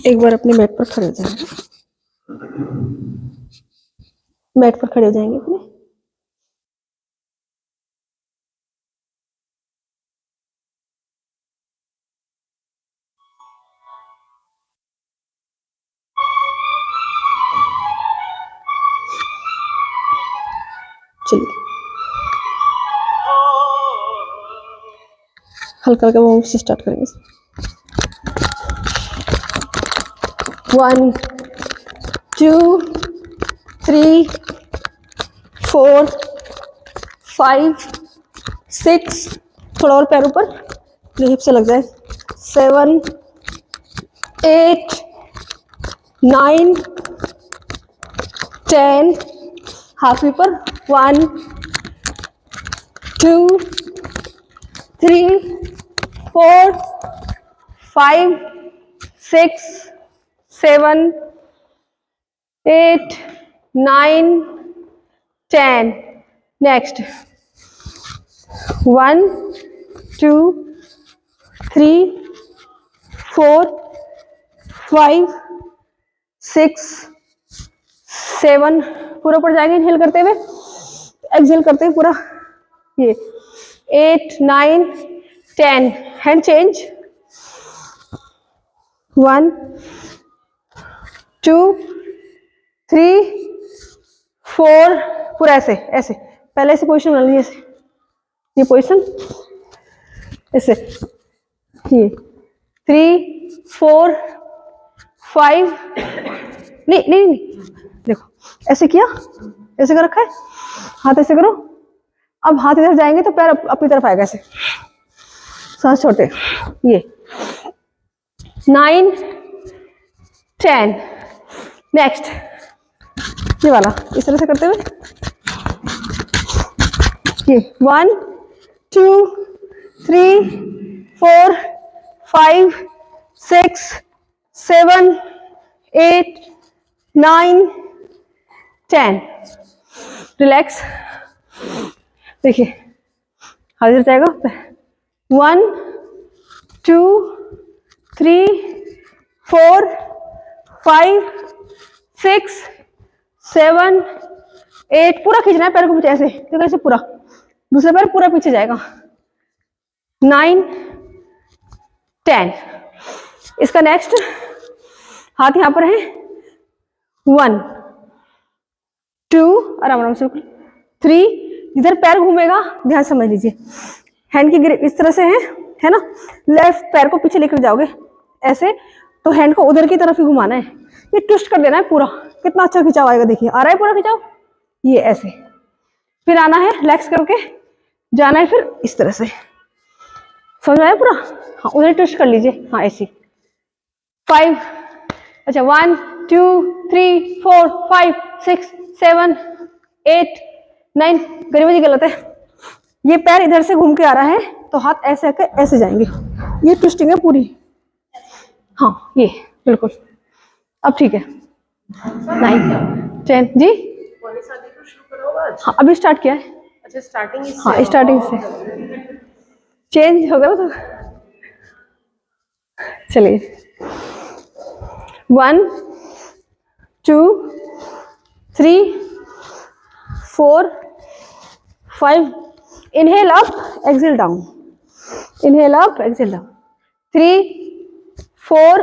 एक बार अपने मैट पर खड़े हो जाएंगे, मैट पर खड़े हो जाएंगे अपने। चलिए हल्का हल्का वो से स्टार्ट करेंगे। 1 2 3 4 5 6, थोड़ा और पैर ऊपर, हिप से लग जाए। 7 8 9 10, हाथ ऊपर। 1 2 3 4 5 6 7 8 9 10, next 1 2 3 4 5 6 7, पूरा ऊपर जाएंगे इनहेल करते हुए, एक्सहेल करते हुए पूरा, ये 8 9 10, हैंड चेंज। 1 2 3 4, पूरा ऐसे ऐसे, पहले ऐसे पोजिशन बना लीजिए, ऐसे ये पोजिशन ऐसे, ये 3 4 5, नहीं नहीं नहीं, देखो ऐसे किया, ऐसे कर रखा है, हाथ ऐसे करो। अब हाथ इधर जाएंगे तो पैर अपनी तरफ आएगा, ऐसे सांस छोड़ते, ये 9 10, नेक्स्ट ये वाला इस तरह से करते हुए, ये 1 2 3 4 5 6 7 8 9 10, रिलैक्स। देखिए हाथ इधर जाएगा, 1 2 3 4 5 6 7 8, पूरा खींचना है पैर को पीछे, ऐसे देखो, ऐसे पूरा, दूसरा पैर पूरा पीछे जाएगा। 9 10, इसका नेक्स्ट हाथ यहाँ पर है। 1 2, आराम आराम से, 3, जिधर पैर घूमेगा ध्यान समझ लीजिए, हैंड की ग्रिप इस तरह से है ना, लेफ्ट पैर को पीछे लेकर जाओगे ऐसे, तो हैंड को उधर की तरफ ही घुमाना है, ये ट्विस्ट कर देना है पूरा, कितना अच्छा खिंचाव आएगा, देखिए आ रहा है पूरा खिंचाव, ये ऐसे, फिर आना है रिलैक्स करके जाना है, फिर इस तरह से, समझ आया पूरा। हाँ उधर ट्विस्ट कर लीजिए, हाँ ऐसे 5, अच्छा 1 2 3 4 5 6 7 8 9, गरीबी गलत है, ये पैर इधर से घूम के आ रहा है तो हाथ ऐसे आकर ऐसे जाएंगे, ये ट्विस्टिंग है पूरी, हाँ ये बिल्कुल, अब ठीक है। 9 10 जी, हाँ अभी स्टार्ट किया है, अच्छा स्टार्टिंग, हाँ स्टार्टिंग से चेंज हो गया तो, चलिए 1 2 3 4 5, inhale up, exhale down, inhale up, exhale down, 3 4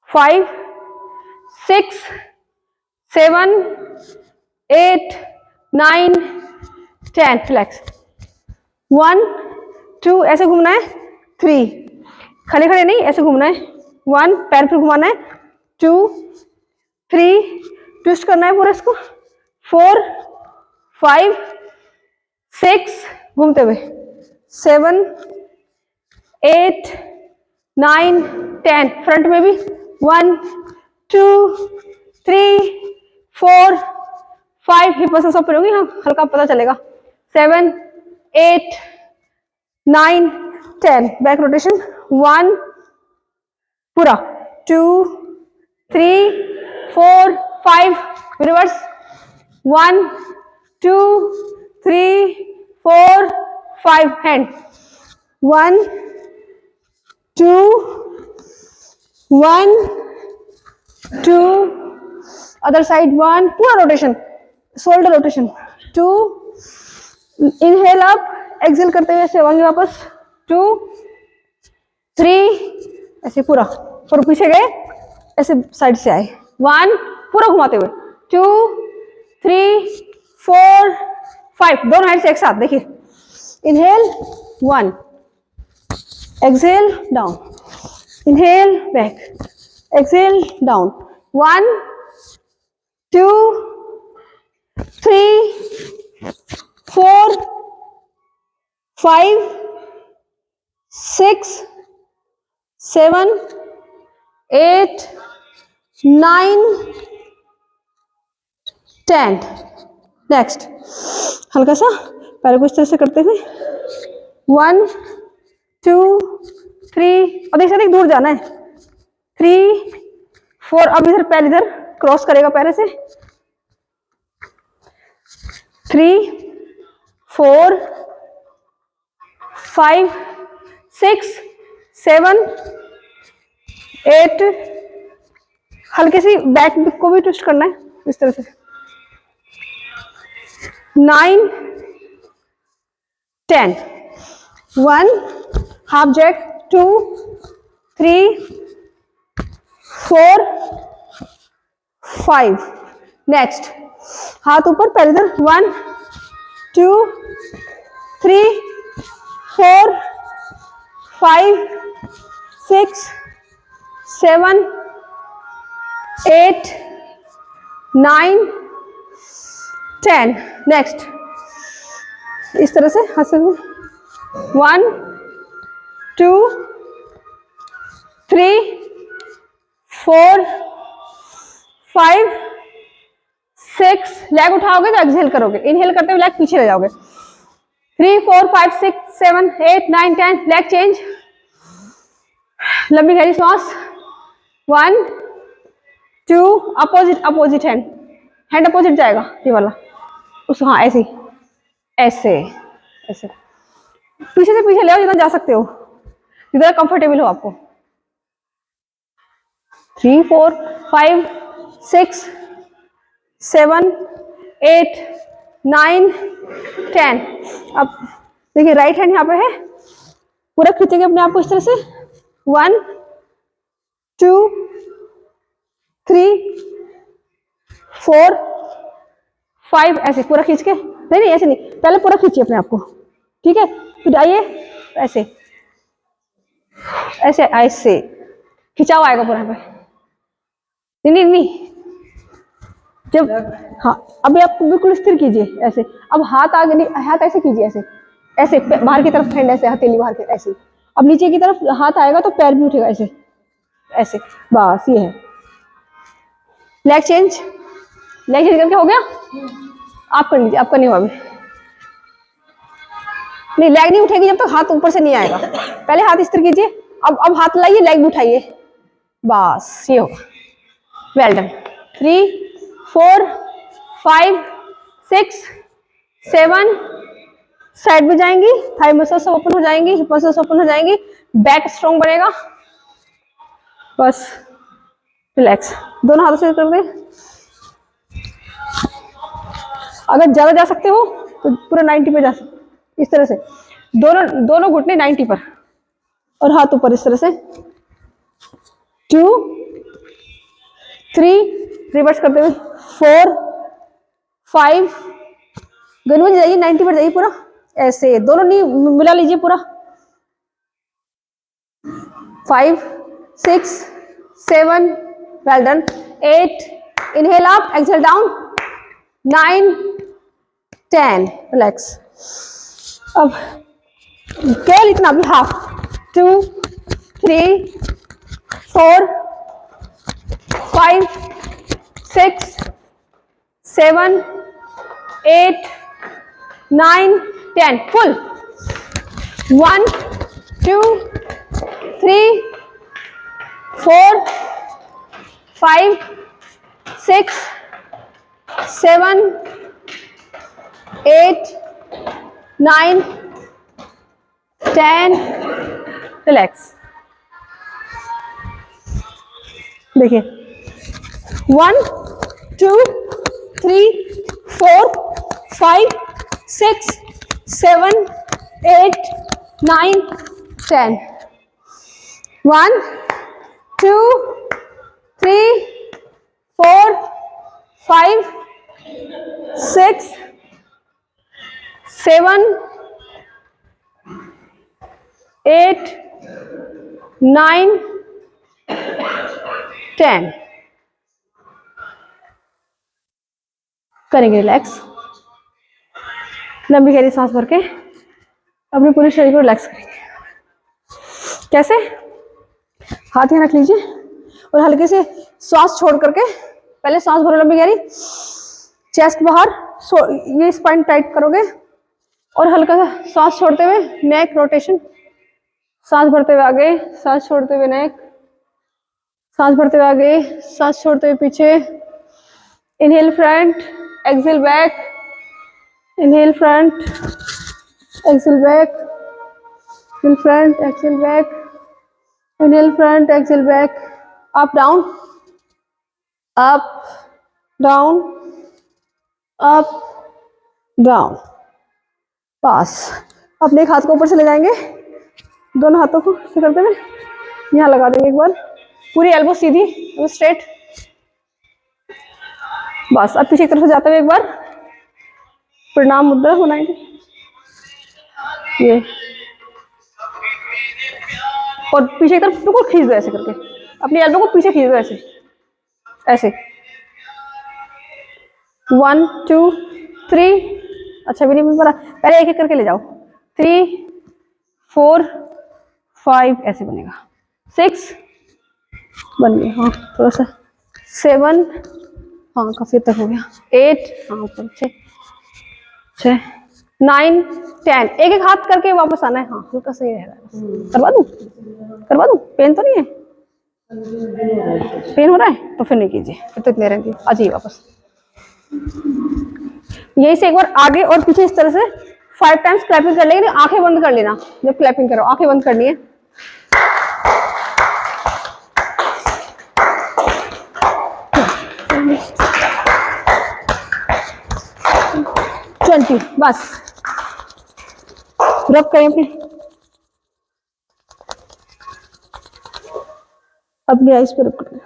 5 6 7 8 9 10, relax. 1 2, ऐसे घूमना है, 3, खड़े खड़े नहीं, ऐसे घूमना है, 1, पैर फिर घुमाना है, 2 3, ट्विस्ट करना है पूरा इसको, 4 5 6, घूमते हुए, 7 8 9 10, फ्रंट में भी 1 2 3 4 5, हिप मसल्स ओपन होगी, हाँ हल्का पता चलेगा, 7 8 9 10, बैक रोटेशन, 1 पूरा, 2 3 4 5, रिवर्स, 1 2 3 4 5, हैंड 1 2 1 2, अदर साइड 1, पूरा rotation, shoulder rotation 2, inhale up, exhale करते हुए ऐसे आएंगे वापस 2 3, ऐसे पूरा और पीछे गए ऐसे साइड से आए 1, पूरा घुमाते हुए 2 3 4 5, दोनों हैंड से एक साथ देखिए, inhale 1, exhale down, inhale back, exhale down 1 2 3 4 5 6 7 8 9 10। Next हल्का सा पैर को इस तरह से करते हुए 1 2 3, और देख दूर जाना है 3 4, अब इधर पैर इधर क्रॉस करेगा पैर से 3 4 5 6 7 8, हल्के सी बैक को भी ट्विस्ट करना है इस तरह से 9 10, 1 हाफ जैक 2 3 4 5। नेक्स्ट हाथ ऊपर पैर इधर 1 2 3 4 5 6 7 8 9 10। नेक्स्ट इस तरह से हाथ से 1 2 3 4 5 6, लेग उठाओगे तो एक्सहेल करोगे, इनहेल करते हुए लेग पीछे ले जाओगे 3 4 5 6 7 8 9 10, लेग चेंज, लंबी गहरी सांस 1 2, अपोजिट हैंड अपोजिट जाएगा ये वाला उस, हाँ ऐसे ऐसे ऐसे पीछे से पीछे ले आओ जितना जा सकते हो, जितना कंफर्टेबल हो आपको 3 4 5 6 7 8 9 10। अब देखिए राइट हैंड यहाँ पे है, पूरा खींचेंगे अपने आप को इस तरह से 1 2 3 4 5, ऐसे पूरा खींच के, नहीं ऐसे नहीं, पहले पूरा खींचिए अपने आप को, ठीक है, फिर आइए ऐसे ऐसे ऐसे खिंचाव आएगा पूरा पे, नहीं जब, हाँ अभी आप बिल्कुल स्थिर कीजिए ऐसे, अब हाथ आगे नहीं, हाथ ऐसे कीजिए ऐसे ऐसे बाहर की तरफ हैंड ऐसे, हथेली बाहर के ऐसे, अब नीचे की तरफ हाथ आएगा तो पैर भी उठेगा ऐसे ऐसे, बस ये है। लेग चेंज करके हो गया, आप कर लीजिए, आपका नहीं हुआ अभी, नहीं लेग नहीं उठेगी जब तक हाथ ऊपर से नहीं आएगा, पहले हाथ इस तरह कीजिए, अब हाथ लाइए, लेग भी उठाइए, बस ये होगा, वेल डन। 3 4 5 6 7, साइड में जाएंगी, थाई मसल्स ओपन हो जाएंगी, हिप मसल्स ओपन हो जाएंगी, बैक स्ट्रॉन्ग बनेगा, बस रिलैक्स, दोनों हाथों से कर दे, अगर ज्यादा जा सकते हो तो पूरा 90 पे जा सकते, इस तरह से दोनों घुटने 90 पर और हाथ ऊपर इस तरह से 2 3, रिवर्स करते हुए 4 5, गनवंज जाइए 90 पर जाइए पूरा ऐसे, दोनों नी मिला लीजिए पूरा 5 6 7, well done 8, inhale up, exhale down 9 10, relax. अब केवल इतना भी, हाफ 2 3 4 5 6 7 8 9 10, फुल 1 2 3 4 5 6 7 8 9 10, रिलैक्स। देखिए 1 2 3 4 5 6 7 8 9 10 1 2 3 4 5 6 7 8 9 10 करेंगे रिलैक्स। लंबी गहरी सांस भर के अपने पूरे शरीर को रिलैक्स करेंगे। कैसे? हाथ यहाँ रख लीजिए और हल्के से श्वास छोड़ करके पहले सांस भरो लंबी गहरी, चेस्ट बाहर, ये स्पाइन टाइट करोगे और हल्का सा सांस छोड़ते हुए नेक रोटेशन, सांस भरते हुए आगे, सांस छोड़ते हुए नेक, सांस भरते हुए आगे, सांस छोड़ते हुए पीछे। Inhale front, exhale back, inhale front, exhale back, inhale front, exhale back, inhale front, exhale back, up down, up down, up down, पास। अपने एक हाथ को ऊपर से ले जाएंगे, दोनों हाथों को से करते हुए यहाँ लगा देंगे एक बार, पूरी एल्बो सीधी स्ट्रेट। बस अब पीछे की तरफ से जाते हुए एक बार प्रणाम मुद्रा बनाएंगे ये, और पीछे की तरफ बिल्कुल खींच दो ऐसे करके, अपनी एल्बो को पीछे खींच दो ऐसे ऐसे। 1 2 3, अच्छा भी नहीं मिल पा, पहले एक एक करके ले जाओ। 3 4 5 ऐसे बनेगा, 6 बन गया, हाँ थोड़ा सा, 7, हाँ काफी तक हो गया, 8, हाँ ऊपर 6 9 10, एक एक हाथ करके वापस आना है, हाँ हल्का सही रहेगा। करवा दूं, पेन तो नहीं है? पेन हो रहा है तो फिर नहीं कीजिए, फिर तो इतने रहेंगे, आ जाइए वापस। यही से एक बार आगे और पीछे इस तरह से 5 टाइम्स क्लैपिंग कर लेंगे, आंखें बंद कर लेना जब क्लैपिंग करो, आंखें बंद करनी है। बस रब करें अपनी आइज पे रब करें।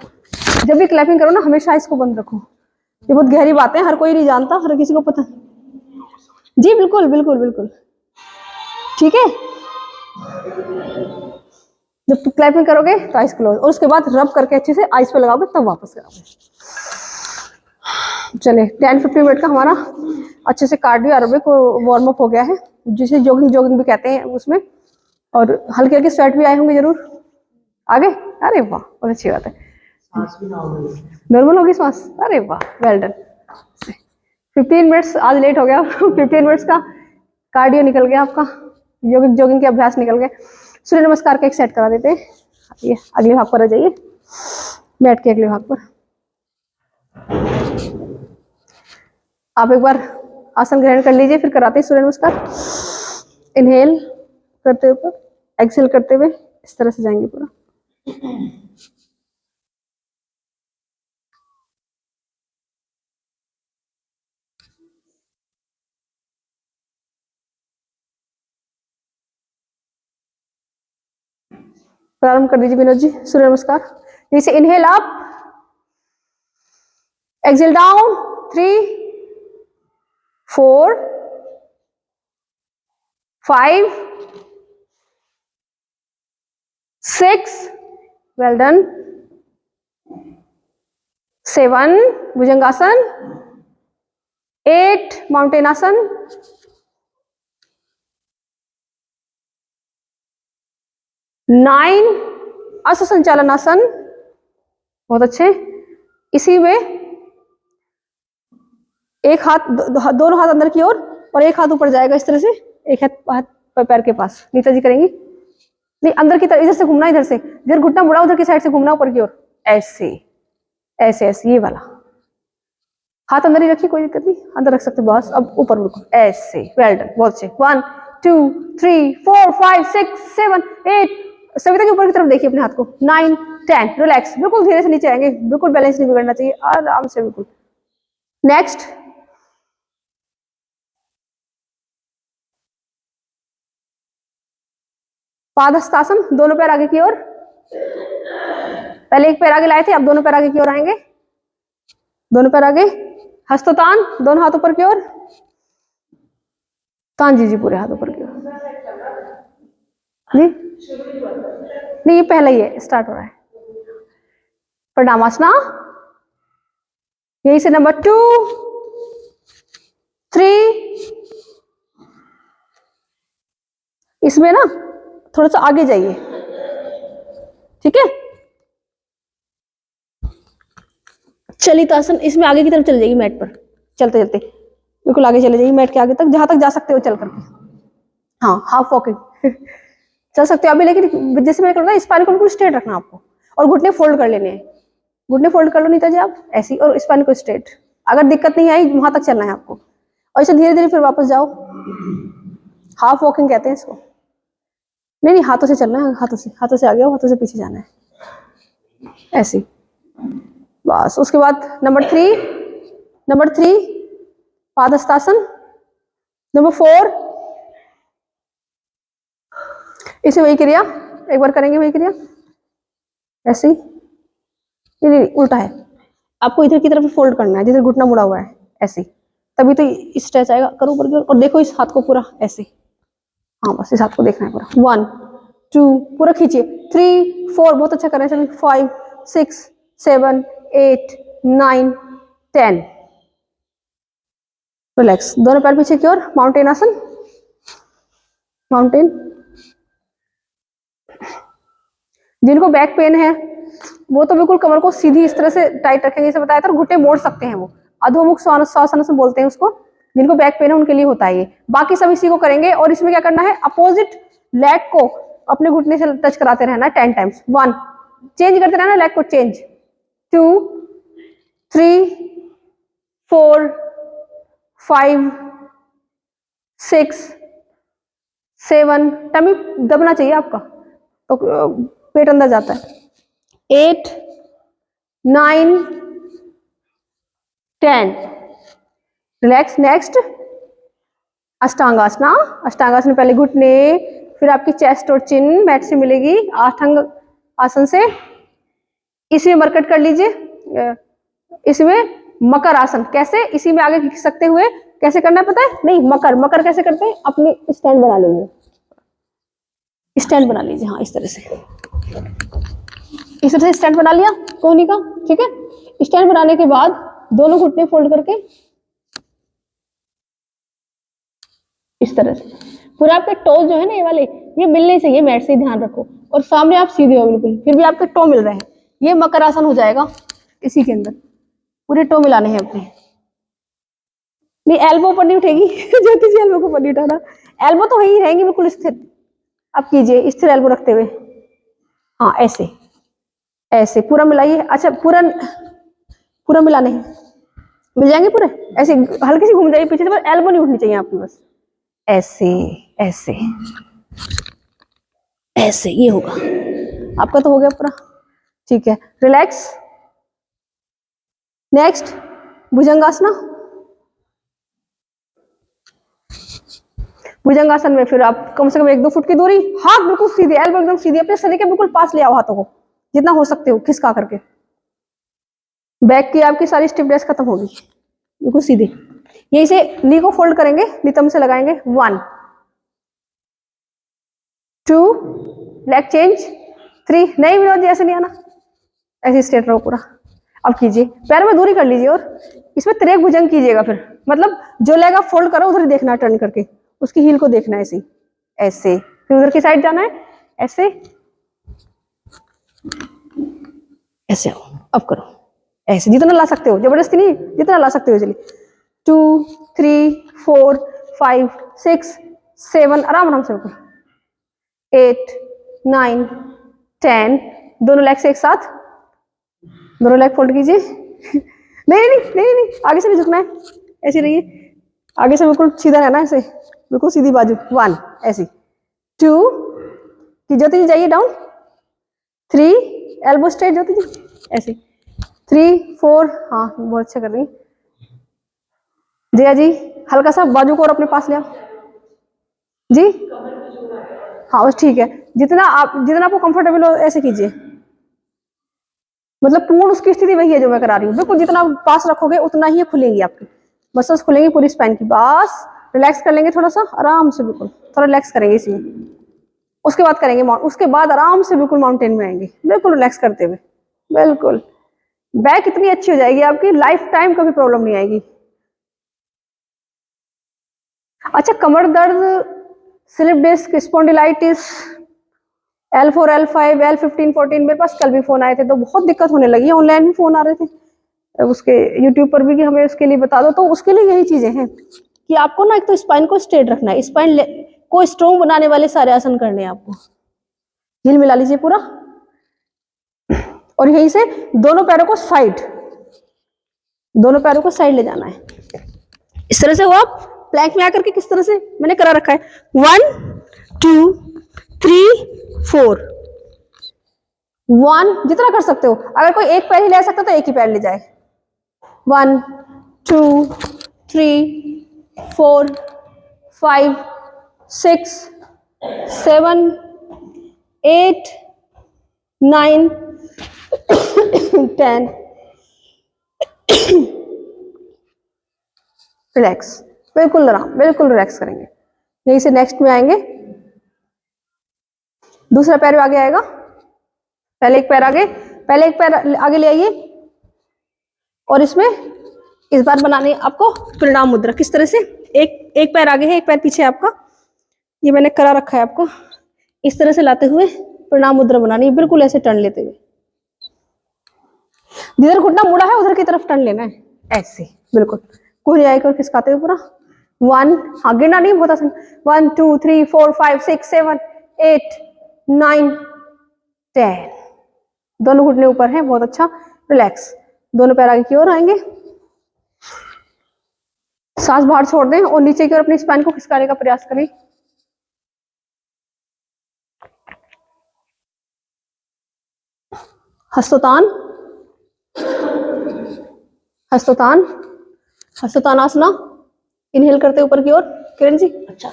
जब भी क्लैपिंग करो ना हमेशा आइज को बंद रखो, ये बहुत गहरी बातें हर कोई नहीं जानता, हर किसी को पता। जी बिल्कुल बिल्कुल बिल्कुल, ठीक है। जब तुम क्लैपिंग करोगे तो आइज क्लोज, और उसके बाद रब करके अच्छे से आइज पे लगाओगे तब वापस कराओगे। चले 10-15 मिनट का हमारा अच्छे से कार्डियो एरोबिक वार्म अप हो गया है, जिसे जॉगिंग भी कहते हैं उसमें, और हल्के हल्के स्वेट भी आए होंगे जरूर आगे। अरे वाह बहुत अच्छी बात है, नॉर्मल होगी सांस, अरे वाह वेल डन। 15 मिनट्स आज लेट हो गया 15 मिनट्स का कार्डियो निकल गया आपका, जॉगिंग के अभ्यास निकल गए। सूर्य नमस्कार का एक सेट करा देते हैं, ये अगले भाग पर आ जाइए, बैठ के अगले भाग पर आप एक बार आसन ग्रहण कर लीजिए, फिर कराते हैं सूर्य नमस्कार। इनहेल करते हुए, एक्सहेल करते हुए इस तरह से जाएंगे पूरा। प्रारंभ कर दीजिए विनोद जी सूर्य नमस्कार। जैसे inhale up, exhale down, 3 4 5 6 well done, 7 भुजंगासन, 8 माउंटेन आसन, 9 अश्व संचालन आसन, बहुत अच्छे। इसी में एक हाथ दोनों हाथ अंदर की ओर और एक हाथ ऊपर जाएगा इस तरह से, एक हाथ पैर के पास। नीता जी करेंगी, नहीं अंदर की तरफ, इधर से घूमना, इधर से इधर घुटना मुड़ा, उधर की साइड से घूमना ऊपर की ओर, ऐसे ऐसे ऐसे, ये वाला हाथ अंदर ही रखिए, कोई दिक्कत नहीं, अंदर रख सकते बस। अब ऊपर मुड़ो ऐसे, वेल डन, बहुत अच्छे। 1 2 3 4 5 6 7 8 सविता के ऊपर की तरफ देखिए अपने हाथ को। 9 10 रिलैक्स, बिल्कुल धीरे से नीचे आएंगे, बिल्कुल बैलेंस नहीं बिगड़ना चाहिए, आराम से बिल्कुल। नेक्स्ट, पादहस्तासन, दोनों पैर आगे की ओर। पहले एक पैर आगे लाए थे, अब दोनों पैर आगे की ओर आएंगे, दोनों पैर आगे। हस्तोतान, दोनों हाथ ऊपर की ओर, तान जी पूरे हाथ ऊपर की ओर जी। नहीं, ये पहला ही है, स्टार्ट हो रहा है। प्रणामासना, यही से नंबर 2 3, इसमें ना थोड़ा सा आगे जाइए, ठीक है। चलितासन, इसमें आगे की तरफ चले जाइए मैट पर, चलते चलते बिल्कुल आगे चले जाइए मैट के आगे तक, जहां तक जा सकते हो चल करके। हाँ, हाफ वॉकिंग चल सकते हो अभी, लेकिन जैसे मैंने कहा स्पाइन को बिल्कुल स्ट्रेट रखना आपको, और घुटने फोल्ड कर लेने हैं। घुटने फोल्ड कर लो नीता जी आप ऐसी, और स्पाइन को स्ट्रेट। अगर दिक्कत नहीं आई वहां तक चलना है आपको, और इसे धीरे धीरे फिर वापस जाओ। हाफ वॉकिंग कहते हैं इसको। नहीं, हाथों से चलना है, हाथों से आगे आओ, हाथों से पीछे जाना है ऐसे बस। उसके बाद नंबर 3 पादहस्तासन। नंबर 4, इसे वही क्रिया एक बार करेंगे, वही क्रिया ऐसे ही। नहीं, उल्टा है, आपको इधर की तरफ फोल्ड करना है जिधर घुटना मुड़ा हुआ है ऐसे, तभी तो स्ट्रेच आएगा। करो ऊपर की ओर, और देखो इस हाथ को पूरा ऐसे। हाँ, बस इस हाथ को देखना है पूरा। 1 2, पूरा खींचिए। 3 4, बहुत अच्छा कर रहे हैं। 5 6 7 8 9 10, रिलैक्स। दोनों पैर पीछे की ओर, माउंटेन आसन, माउंटेन। जिनको बैक पेन है वो तो बिल्कुल कमर को सीधी इस तरह से टाइट रखेंगे, जैसे बताया था, घुटने मोड़ सकते हैं वो, अधोमुख श्वासासन बोलते हैं उसको। जिनको बैक पेन है उनके लिए होता है ये। बाकी सब इसी को करेंगे, और इसमें क्या करना है, अपोजिट लेग को अपने घुटने से टच कराते रहना 10 टाइम्स। 1, चेंज करते रहना लेग को, चेंज। 2 3 4 5 6 7, टमी दबना चाहिए आपका, तो पेट अंदर जाता है। 8 9 10, रिलैक्स। नेक्स्ट, अष्टांगासना। अष्टांगासन पहले घुटने, फिर आपकी चेस्ट और चिन मैट से मिलेगी, अष्टांग आसन से। इसमें मरकट कर लीजिए, इसमें मकर आसन। कैसे, इसी में आगे खींच सकते हुए। कैसे करना है पता है? नहीं, मकर कैसे करते हैं, अपनी स्टैंड बना लीजिए, स्टैंड बना लीजिए। हाँ, इस तरह से, इस तरह से स्टैंड बना लिया कोहनी का, ठीक है। स्टैंड बनाने के बाद दोनों घुटने फोल्ड करके इस तरह से, पूरे आपके टो जो है ना, ये वाले, ये मिलने चाहिए मैट से, ध्यान रखो। और सामने आप सीधे हो बिल्कुल, फिर भी आपके टो मिल रहे हैं, ये मकर आसन हो जाएगा। इसी के अंदर पूरे टो मिलाने हैं अपने। नहीं, एल्बो पर नहीं उठेगी ज्योति जी, एल्बो को पर नहीं उठाना, एल्बो तो वही रहेंगी बिल्कुल स्थिर। आप कीजिए स्थिर एल्बो रखते हुए। हाँ, ऐसे ऐसे पूरा मिलाइए। अच्छा, पूरा मिलाने हैं, मिल जाएंगे पूरे। ऐसे हल्की सी घूम जाइए पीछे से, बस एल्बो नहीं उठनी चाहिए आपकी, बस ऐसे ऐसे ऐसे, ये होगा आपका। तो हो गया पूरा, ठीक है। रिलैक्स। नेक्स्ट, भुजंगासना। भुजंगासन में फिर आप कम से कम 1-2 फुट की दूरी, हाथ बिल्कुल सीधे, एल्बो एकदम सीधे, अपने शरीर के बिल्कुल पास ले आओ हाथों को, जितना हो सकते हो खिसका करके। बैक की आपकी सारी स्टिफनेस खत्म होगी, बिल्कुल सीधे। यही से नी को फोल्ड करेंगे, नितंब से लगाएंगे। 1 2, लेग चेंज। 3, नहीं विनोद जी ऐसे नहीं आना, ऐसे स्ट्रेट रहो पूरा। अब कीजिए, पैर में दूरी कर लीजिए, और इसमें त्रिक भुजंग कीजिएगा फिर, मतलब जो लेग आप फोल्ड करो उधर ही देखना है, टर्न करके उसकी हील को देखना है, ऐसे ऐसे। फिर उधर की साइड जाना है, ऐसे ऐसे आओ। अब करो ऐसे, जितना ला सकते हो, जबरदस्ती नहीं, जितना ला सकते हो। चलिए 2 3 4 5 6 7, आराम आराम से, 8 9 10, दोनों लेग से एक साथ, दोनों लेग फोल्ड कीजिए। नहीं नहीं नहीं नहीं, आगे से भी झुकना है, ऐसे रहिए, आगे से बिल्कुल सीधा रहना है, ऐसे बिल्कुल सीधी बाजू। 1 ऐसी। 2 की ज्योति जी जाइए डाउन, 3, एल्बो स्ट्रेट होती थी ऐसे, 3 4, हाँ बहुत अच्छा कर रही जया जी। हल्का सा बाजू को और अपने पास ले आओ जी। हाँ बस ठीक है, जितना आपको कंफर्टेबल हो ऐसे कीजिए, मतलब पूर्ण उसकी स्थिति वही है जो मैं करा रही हूँ, बिल्कुल जितना पास रखोगे उतना ही खुलेंगी आपकी मसल्स, खुलेंगी पूरी स्पाइन की। बस रिलैक्स कर लेंगे थोड़ा सा आराम से, बिल्कुल थोड़ा रिलैक्स करेंगे इसमें, उसके बाद करेंगे उसके बाद आराम से बिल्कुल माउंटेन में आएंगे, बिल्कुल रिलैक्स करते हुए, बिल्कुल बैक इतनी अच्छी हो जाएगी आपकी, लाइफ टाइम कभी प्रॉब्लम नहीं आएगी। अच्छा, कमर दर्द, slip disc, spondylitis, L4 L5 L15 14, मेरे पास कल भी फोन आए थे तो बहुत दिक्कत होने लगी है, ऑनलाइन भी फोन आ रहे थे उसके यूट्यूब पर भी कि हमें उसके लिए बता दो, तो उसके लिए यही चीजें हैं कि आपको ना एक तो स्पाइन को स्ट्रेट रखना है, स्पाइन को स्ट्रॉन्ग बनाने वाले सारे आसन करने हैं आपको। हिल मिला लीजिए पूरा, और यहीं से दोनों पैरों को साइड, दोनों पैरों को साइड ले जाना है, इस तरह से। वो आप प्लैंक में आकर के किस तरह से मैंने करा रखा है, 1 2 3 4, 1, जितना कर सकते हो, अगर कोई एक पैर ही ले सकता तो एक ही पैर ले जाए, 1 2 3 4 5 6 7 8 9 10, रिलैक्स, बिल्कुल आराम, बिल्कुल रिलैक्स करेंगे। यहीं से नेक्स्ट में आएंगे, दूसरा पैर आगे आएगा, पहले एक पैर आगे, पहले एक पैर आगे ले आइए, और इसमें इस बार बनाने आपको प्रणाम मुद्रा। किस तरह से, एक पैर आगे है, एक पैर पीछे है आपका, ये मैंने करा रखा है आपको, इस तरह से लाते हुए प्रणाम मुद्रा बनानी है, बिल्कुल ऐसे टर्न लेते हुए, जिधर घुटना मुड़ा है उधर की तरफ टर्न लेना है, ऐसे बिल्कुल कोहनी आएगा और खिसकाते हुए पूरा 1, हाँ गिरना नहीं, बहुत आसान, 1 2 3 4 5 6 7 8 9 10, दोनों घुटने ऊपर हैं, बहुत अच्छा, रिलैक्स, दोनों पैर आगे की ओर आएंगे, सांस बाहर छोड़ दें और नीचे की ओर अपनी स्पाइन को खिसकाने का प्रयास करें। हस्तोतान, हस्तोतान, हस्तोतान आसना, इनहेल करते ऊपर की ओर, किरण जी अच्छा,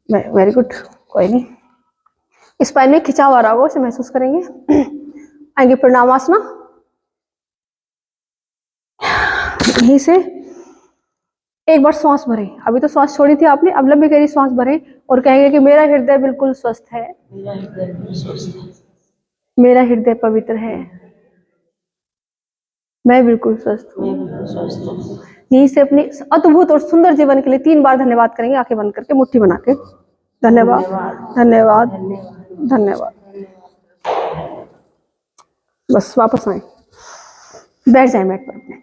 वेरी गुड, कोई नहीं, स्पाइन में खिंचाव आ रहा होगा, उसे महसूस करेंगे। आएंगे प्रणामासना, यहीं से एक बार श्वास भरें, अभी तो श्वास छोड़ी थी आपने, अब लंबी गहरी श्वास भरें और कहेंगे कि मेरा हृदय बिल्कुल स्वस्थ है, मेरा हृदय पवित्र है, मैं बिल्कुल स्वस्थ हूँ। यहीं से अपनी अद्भुत और सुंदर जीवन के लिए 3 बार धन्यवाद करेंगे, आंखें बंद करके, मुट्ठी बना के, धन्यवाद धन्यवाद धन्यवाद। बस वापस आए, बैठ जाए मैट पर अपने।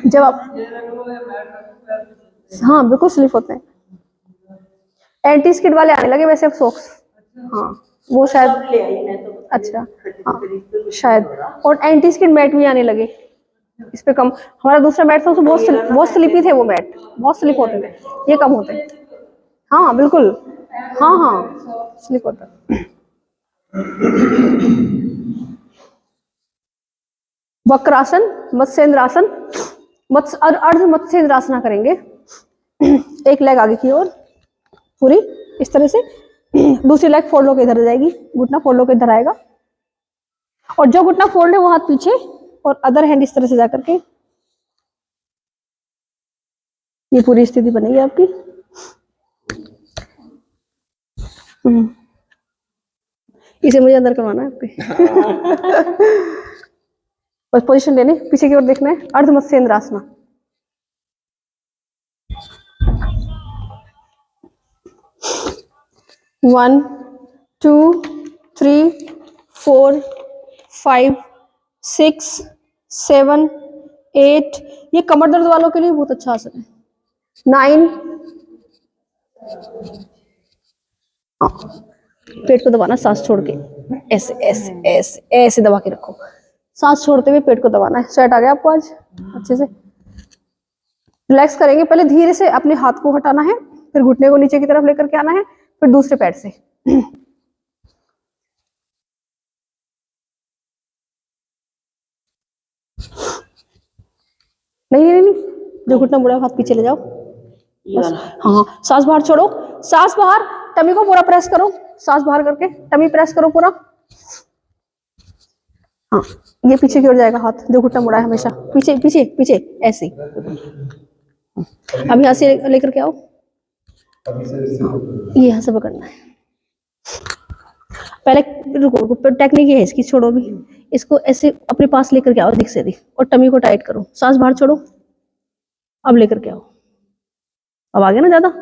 जब आप, हाँ बिल्कुल स्लिप होते हैं, एंटी स्किड वाले आने लगे वैसे अब सॉक्स, हाँ वो शायद, अच्छा हाँ शायद, और एंटी स्किड मैट भी आने लगे, इस पे कम, हमारा दूसरा मैट था उसमें बहुत स्लिपी थे वो मैट, बहुत स्लिप होते थे, ये कम होते हैं, हाँ बिल्कुल, हाँ हाँ स्लिप होता है। वक्रासन, मत्स्येंद्रासन, अर्ध मत्स्येंद्रासना करेंगे, एक लेग आगे की ओर पूरी इस तरह से, दूसरी लेग फोल्ड होकर इधर जाएगी, घुटना फोल्ड होकर इधर आएगा, और जो घुटना फोल्ड है वो हाथ पीछे, और अदर हैंड इस तरह से जाकर के, ये पूरी स्थिति बनेगी आपकी। इसे मुझे अंदर करवाना है आपके। बस पोजीशन लेने, पीछे की ओर देखना है, अर्ध मत्स्येंद्रासना। वन 2 3 4 5 6 7 8, ये कमर दर्द वालों के लिए बहुत अच्छा आसन है। 9, पेट को दबाना सांस छोड़ के, ऐसे ऐसे ऐसे ऐसे दबा के रखो, सांस छोड़ते हुए पेट को दबाना है। स्वेट आ गया आपको आज अच्छे से? रिलैक्स करेंगे। पहले धीरे से अपने हाथ को हटाना है, फिर घुटने को नीचे की तरफ लेकर के आना है, फिर दूसरे पैर से। नहीं नहीं नहीं, जो घुटना मुड़ा हाथ पीछे ले जाओ। हाँ, सांस बाहर छोड़ो, सांस बाहर, टमी को पूरा प्रेस करो, सांस बाहर करके टमी प्रेस करो पूरा। हाँ, ये पीछे की ओर जाएगा हाथ, जो घुटना मुड़ा है हमेशा पीछे पीछे पीछे ऐसे। अब यहाँ से लेकर के आओ, ये यहाँ से पकड़ना है। पहले रुको, टेक्निक ये है इसकी, छोड़ो भी, इसको ऐसे अपने पास लेकर के आओ दिख से दिख, और टमी को टाइट करो, सांस बाहर छोड़ो, अब लेकर के आओ। अब आ गया ना ज्यादा,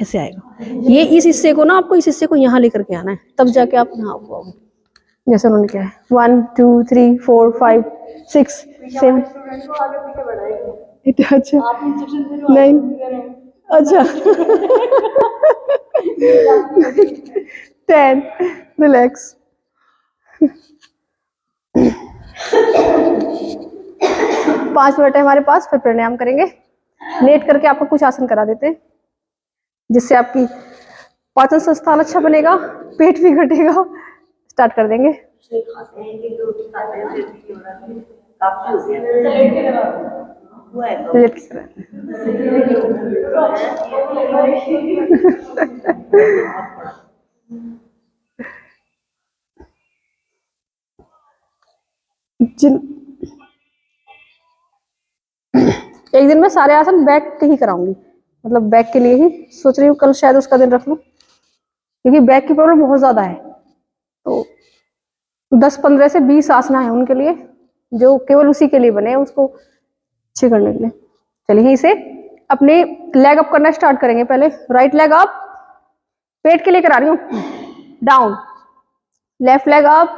ऐसे आएगा। ये इस हिस्से को ना, आपको इस हिस्से को यहाँ लेकर के आना है, तब जाके आप यहाँ आओगे। जैसे उन्होंने किया है 1 2 3 4 5 6 7। अच्छा नहीं, अच्छा 10। रिलैक्स। 5 मिनट है हमारे पास, फिर प्राणायाम करेंगे। लेट करके आपको कुछ आसन करा देते हैं, जिससे आपकी पाचन संस्थान अच्छा बनेगा, पेट भी घटेगा। स्टार्ट कर देंगे। एक दिन मैं सारे आसन बैक के ही कराऊंगी, मतलब बैक के लिए ही सोच रही हूँ। कल शायद उसका दिन रख लूं, क्योंकि बैक की प्रॉब्लम बहुत ज्यादा है। तो 10-15 से 20 आसना है उनके लिए, जो केवल उसी के लिए बने हैं, उसको अच्छे करने के लिए। चलिए यहीं से अपने लेग अप करना स्टार्ट करेंगे। पहले राइट लेग अप, पेट के लिए करा रही हूँ, down. Left leg up,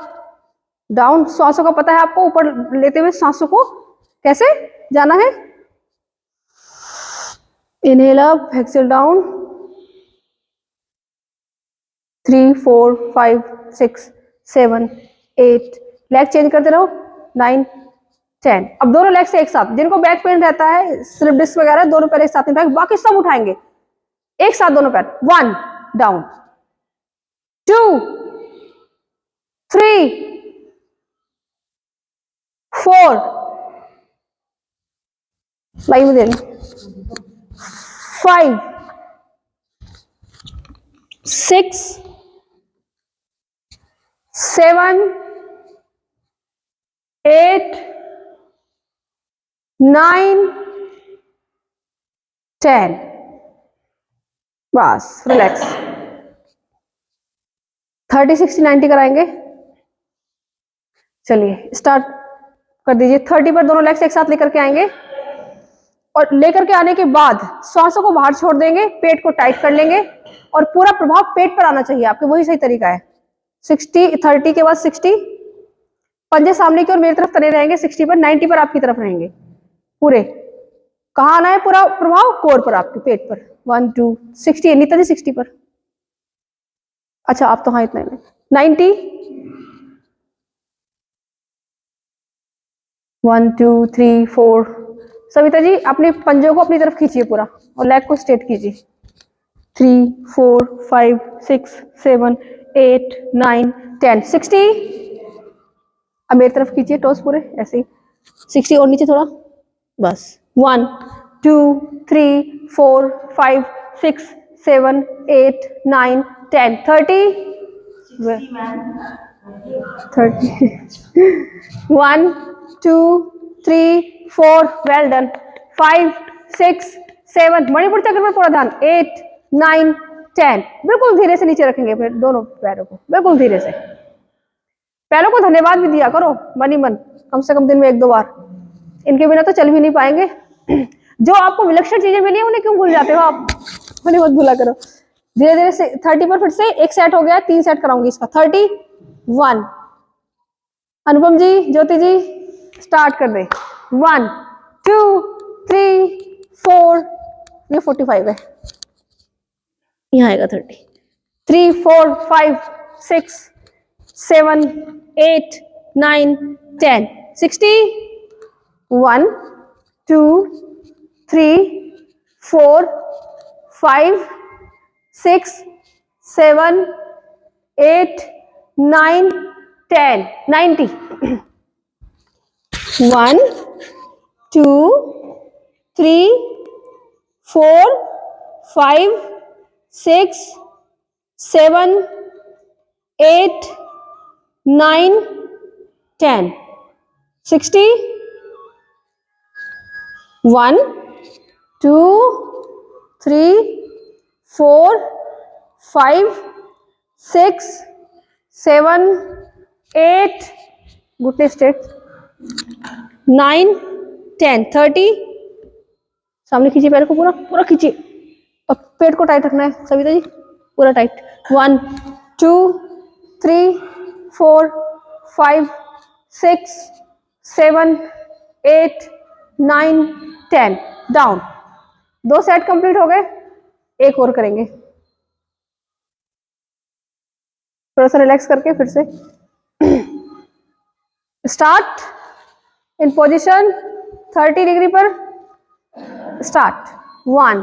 down. सांसों का पता है आपको, ऊपर लेते हुए सांसों को कैसे जाना है। Inhale up, exhale down. 3 4 5 6 7 8। Leg change करते रहो। 9 10। अब दोनों लेग से एक साथ, जिनको बैक पेन रहता है, स्लिप डिस्क वगैरह, दोनों पैर एक साथ नहीं उठाएंगे, बाकी सब उठाएंगे एक साथ दोनों पैर। 1 डाउन, 2 3 4, लाइन में दे 5 6 7 8 9 10। बस रिलैक्स। 30 60 90 कराएंगे। चलिए स्टार्ट कर दीजिए। 30 पर दोनों लेग्स एक साथ लेकर के आएंगे, और लेकर के आने के बाद सांसों को बाहर छोड़ देंगे, पेट को टाइट कर लेंगे, और पूरा प्रभाव पेट पर आना चाहिए आपके, वही सही तरीका है। 60 30 के बाद 60, पंजे सामने की ओर मेरी तरफ तने रहेंगे 60 पर, 90 पर आपकी तरफ रहेंगे पूरे। कहाँ आना है पूरा प्रभाव? कोर पर, आपके पेट पर। 1 2 60, नीता जी 60 पर। अच्छा आप तो हाँ इतना 90, 1 2 3 4। सविता जी अपने पंजों को अपनी तरफ खींचिए पूरा, और लेग को स्ट्रेट कीजिए। 3 4 5 6 7 8 9 10 60। अब मेरी तरफ खींचिए टोस पूरे ऐसे ही। 60 और नीचे थोड़ा, बस। 1 2 3 4 5 6 7 8 9 10 30 1 2 3 4। Well done. 5 6 7। मणिपुर चक्र पर पूरा ध्यान। 8 9 10। बिल्कुल धीरे से नीचे रखेंगे अपने दोनों पैरों को, बिल्कुल धीरे से। पैरों को धन्यवाद भी दिया करो मन ही मन, कम से कम दिन में 1-2 बार। इनके बिना तो चल भी नहीं पाएंगे। जो आपको विलक्षण चीजें मिली है उन्हें क्यों भूल जाते हो आप? उन्हें मत भूला करो। धीरे धीरे से 30 पर फिर से एक सेट हो गया, 3 सेट कराऊंगी इसका। 31। अनुपम जी, ज्योति जी स्टार्ट कर दे। 1 2 3 4। ये 45 है, यहाँ आएगा 30। 3 4 5 6 7 8 9 10। 60, 1 2 3 4 5 6 7 8 9 10, 90. 1 2 3 4 5 6 7 8 9 10, 60, 1 2 3 4 5 6 7 8, घुटने स्ट्रेट, 9 10, 30, सामने खींचिए पैर को, पूरा पूरा खींचिए और पेट को टाइट रखना है सविता जी, पूरा टाइट। 1 2 3 4 5 6 7 8 9 10, डाउन। 2 सेट कंप्लीट हो गए, एक और करेंगे, थोड़ा सा रिलैक्स करके फिर से स्टार्ट इन पोजीशन 30 डिग्री पर, स्टार्ट। 1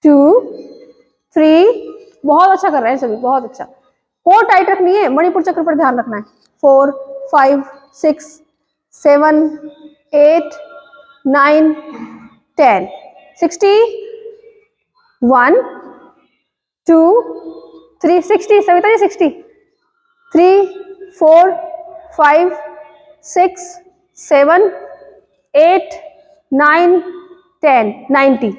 2 3, बहुत अच्छा कर रहे हैं सभी, बहुत अच्छा। कोर टाइट रखनी है, मणिपुर चक्र पर ध्यान रखना है। 4 5 6 7 8 9 10, 60, 1 2 3 60, सविता जी 60, 3 4 5 6 7 8 9 10, 90,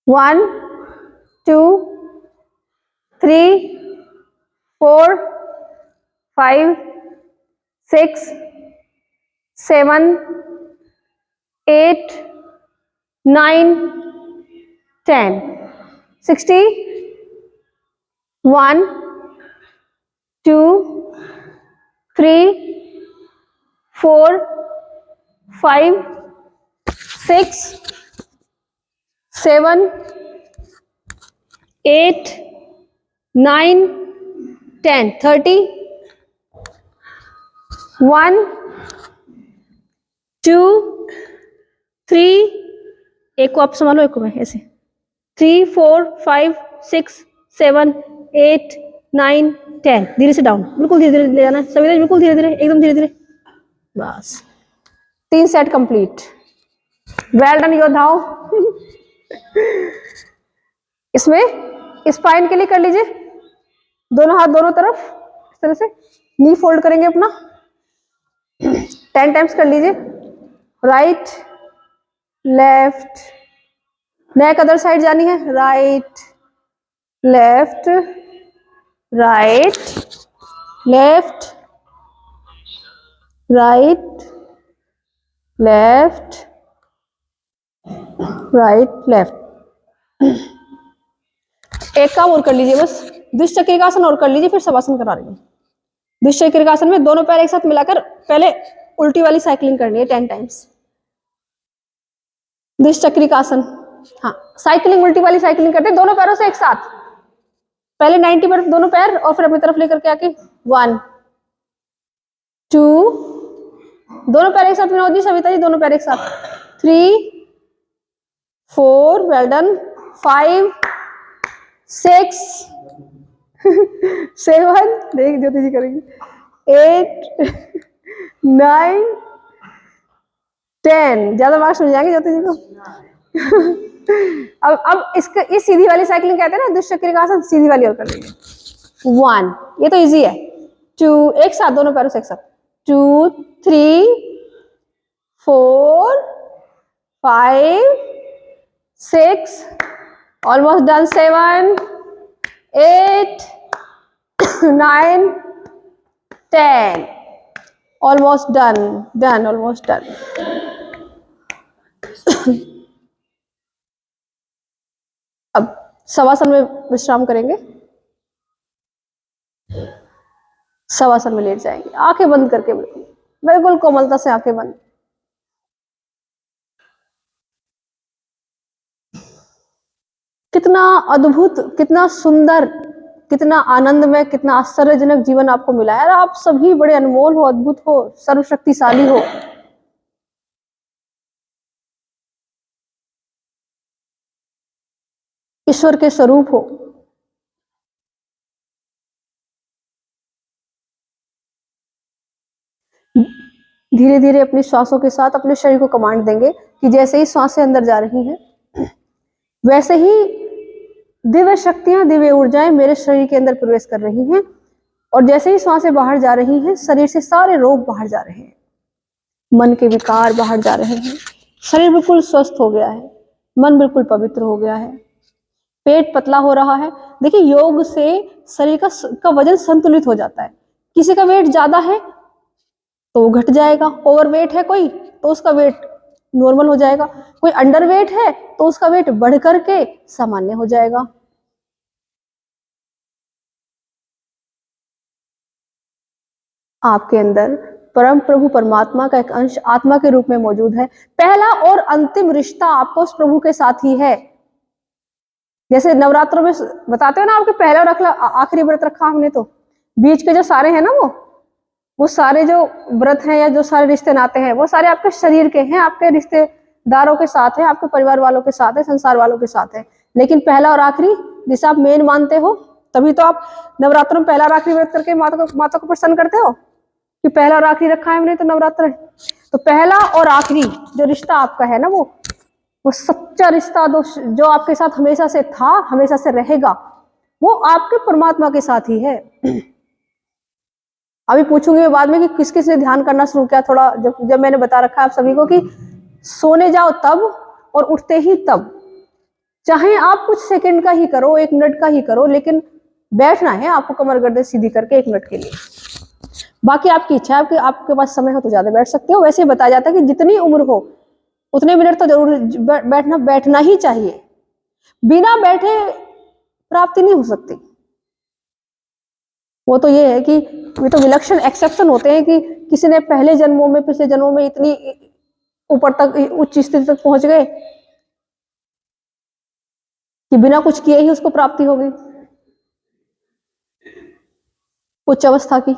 1 2 3 4 5 6 7 8 9 10, 60, 1 2 3 4 5 6 7 8 9 10, 30, 1 2 3, एक को आप संभालो, एक को मैं, ऐसे 3 4 5 6 7 8 9 10, धीरे से डाउन, बिल्कुल धीरे धीरे ले जाना है सभी, बिल्कुल धीरे धीरे, एकदम धीरे धीरे, बस। 3 सेट कंप्लीट, वेल डन योद्धाओं। इसमें स्पाइन के लिए कर लीजिए, दोनों हाथ दोनों तरफ, इस तरह से नी फोल्ड करेंगे अपना, 10 टाइम्स कर लीजिए। राइट लेफ्ट, नेक अदर साइड जानी है, right left right left right left right left. एक काम और कर लीजिए बस, द्विचक्रिकासन और कर लीजिए, फिर शवासन करा रही हूँ। द्विचक्रिकासन में दोनों पैर एक साथ मिलाकर पहले उल्टी वाली साइकिलिंग करनी है 10 टाइम्स। द्विचक्रिकासन, हाँ साइकिलिंग, उल्टी वाली साइकिलिंग करते हैं दोनों पैरों से एक साथ, पहले 90 पर दोनों पैर और फिर अपनी तरफ लेकर के आके 1 2, दोनों पैर एक साथ, विनोद जी सविता जी दोनों पैर एक साथ, 3 4, वेल डन, 5 6 7, देख ज्योति जी करेंगी, 8 9 10, ज्यादा मार्क्स मिल जाएंगे ज्योति जी को। अब इसके, इस सीधी वाली साइकिलिंग कहते हैं ना दुष्चक्रिकासन, सीधी वाली और कर लेंगे। 1, ये तो इजी है। 2, एक साथ दोनों पैरों से एक साथ, 2 3 4 5 6, almost done, 7 8 9 10, almost done, done, almost done. अब शवासन में विश्राम करेंगे, शवासन में लेट जाएंगे, आंखें बंद करके, बिल्कुल बिल्कुल कोमलता से आंखें बंद। कितना अद्भुत, कितना सुंदर कितना आनंदमय, कितना आश्चर्यजनक जीवन आपको मिला है। आप सभी बड़े अनमोल हो, अद्भुत हो, सर्वशक्तिशाली हो। ईश्वर के स्वरूप हो। धीरे धीरे अपनी श्वासों के साथ अपने शरीर को कमांड देंगे कि जैसे ही श्वासें अंदर जा रही हैं, वैसे ही दिव्य शक्तियां, दिव्य ऊर्जाएं मेरे शरीर के अंदर प्रवेश कर रही हैं, और जैसे ही श्वासें बाहर जा रही हैं, शरीर से सारे रोग बाहर जा रहे हैं, मन के विकार बाहर जा रहे हैं, शरीर बिल्कुल स्वस्थ हो गया है, मन बिल्कुल पवित्र हो गया है, पेट पतला हो रहा है। देखिए, योग से शरीर का वजन संतुलित हो जाता है। किसी का वेट ज्यादा है तो वो घट जाएगा, ओवरवेट है कोई तो उसका वेट नॉर्मल हो जाएगा, कोई अंडरवेट है तो उसका वेट बढ़ करके सामान्य हो जाएगा। आपके अंदर परम प्रभु परमात्मा का एक अंश आत्मा के रूप में मौजूद है। पहला और अंतिम रिश्ता आपको उस प्रभु के साथ ही है। जैसे नवरात्रों में बताते हो ना, आपके पहला और आखिरी व्रत रखा हमने, तो बीच के जो सारे हैं ना, वो सारे जो व्रत हैं या जो सारे रिश्ते नाते हैं, वो सारे आपके शरीर के हैं, आपके रिश्तेदारों के साथ है, आपके परिवार वालों के साथ है, संसार वालों के साथ है। लेकिन पहला और आखिरी जिसे आप मेन मानते हो, तभी तो आप नवरात्रों में पहला और आखिरी व्रत करके माता को प्रसन्न करते हो कि पहला और आखिरी रखा है हमने तो नवरात्र। तो पहला और आखिरी जो रिश्ता आपका है ना, वो सच्चा रिश्ता जो आपके साथ हमेशा से था, हमेशा से रहेगा, वो आपके परमात्मा के साथ ही है। अभी पूछूंगी बाद में कि किस किस ने ध्यान करना शुरू किया, थोड़ा जब मैंने बता रखा है आप सभी को कि सोने जाओ तब और उठते ही तब, चाहे आप कुछ सेकंड का ही करो, 1 मिनट का ही करो, लेकिन बैठना है आपको कमर गर्दन सीधी करके 1 मिनट के लिए। बाकी आपकी इच्छा है, आपके पास समय हो तो ज्यादा बैठ सकते हो। वैसे बताया जाता है कि जितनी उम्र हो उतने मिनट तो जरूर बैठना ही चाहिए। बिना बैठे प्राप्ति नहीं हो सकती। वो तो ये है कि ये तो विलक्षण एक्सेप्शन होते हैं कि किसी ने पहले जन्मों में, पिछले जन्मों में इतनी ऊपर तक, उच्च स्थिति तक पहुंच गए कि बिना कुछ किए ही उसको प्राप्ति हो गई उच्च अवस्था की।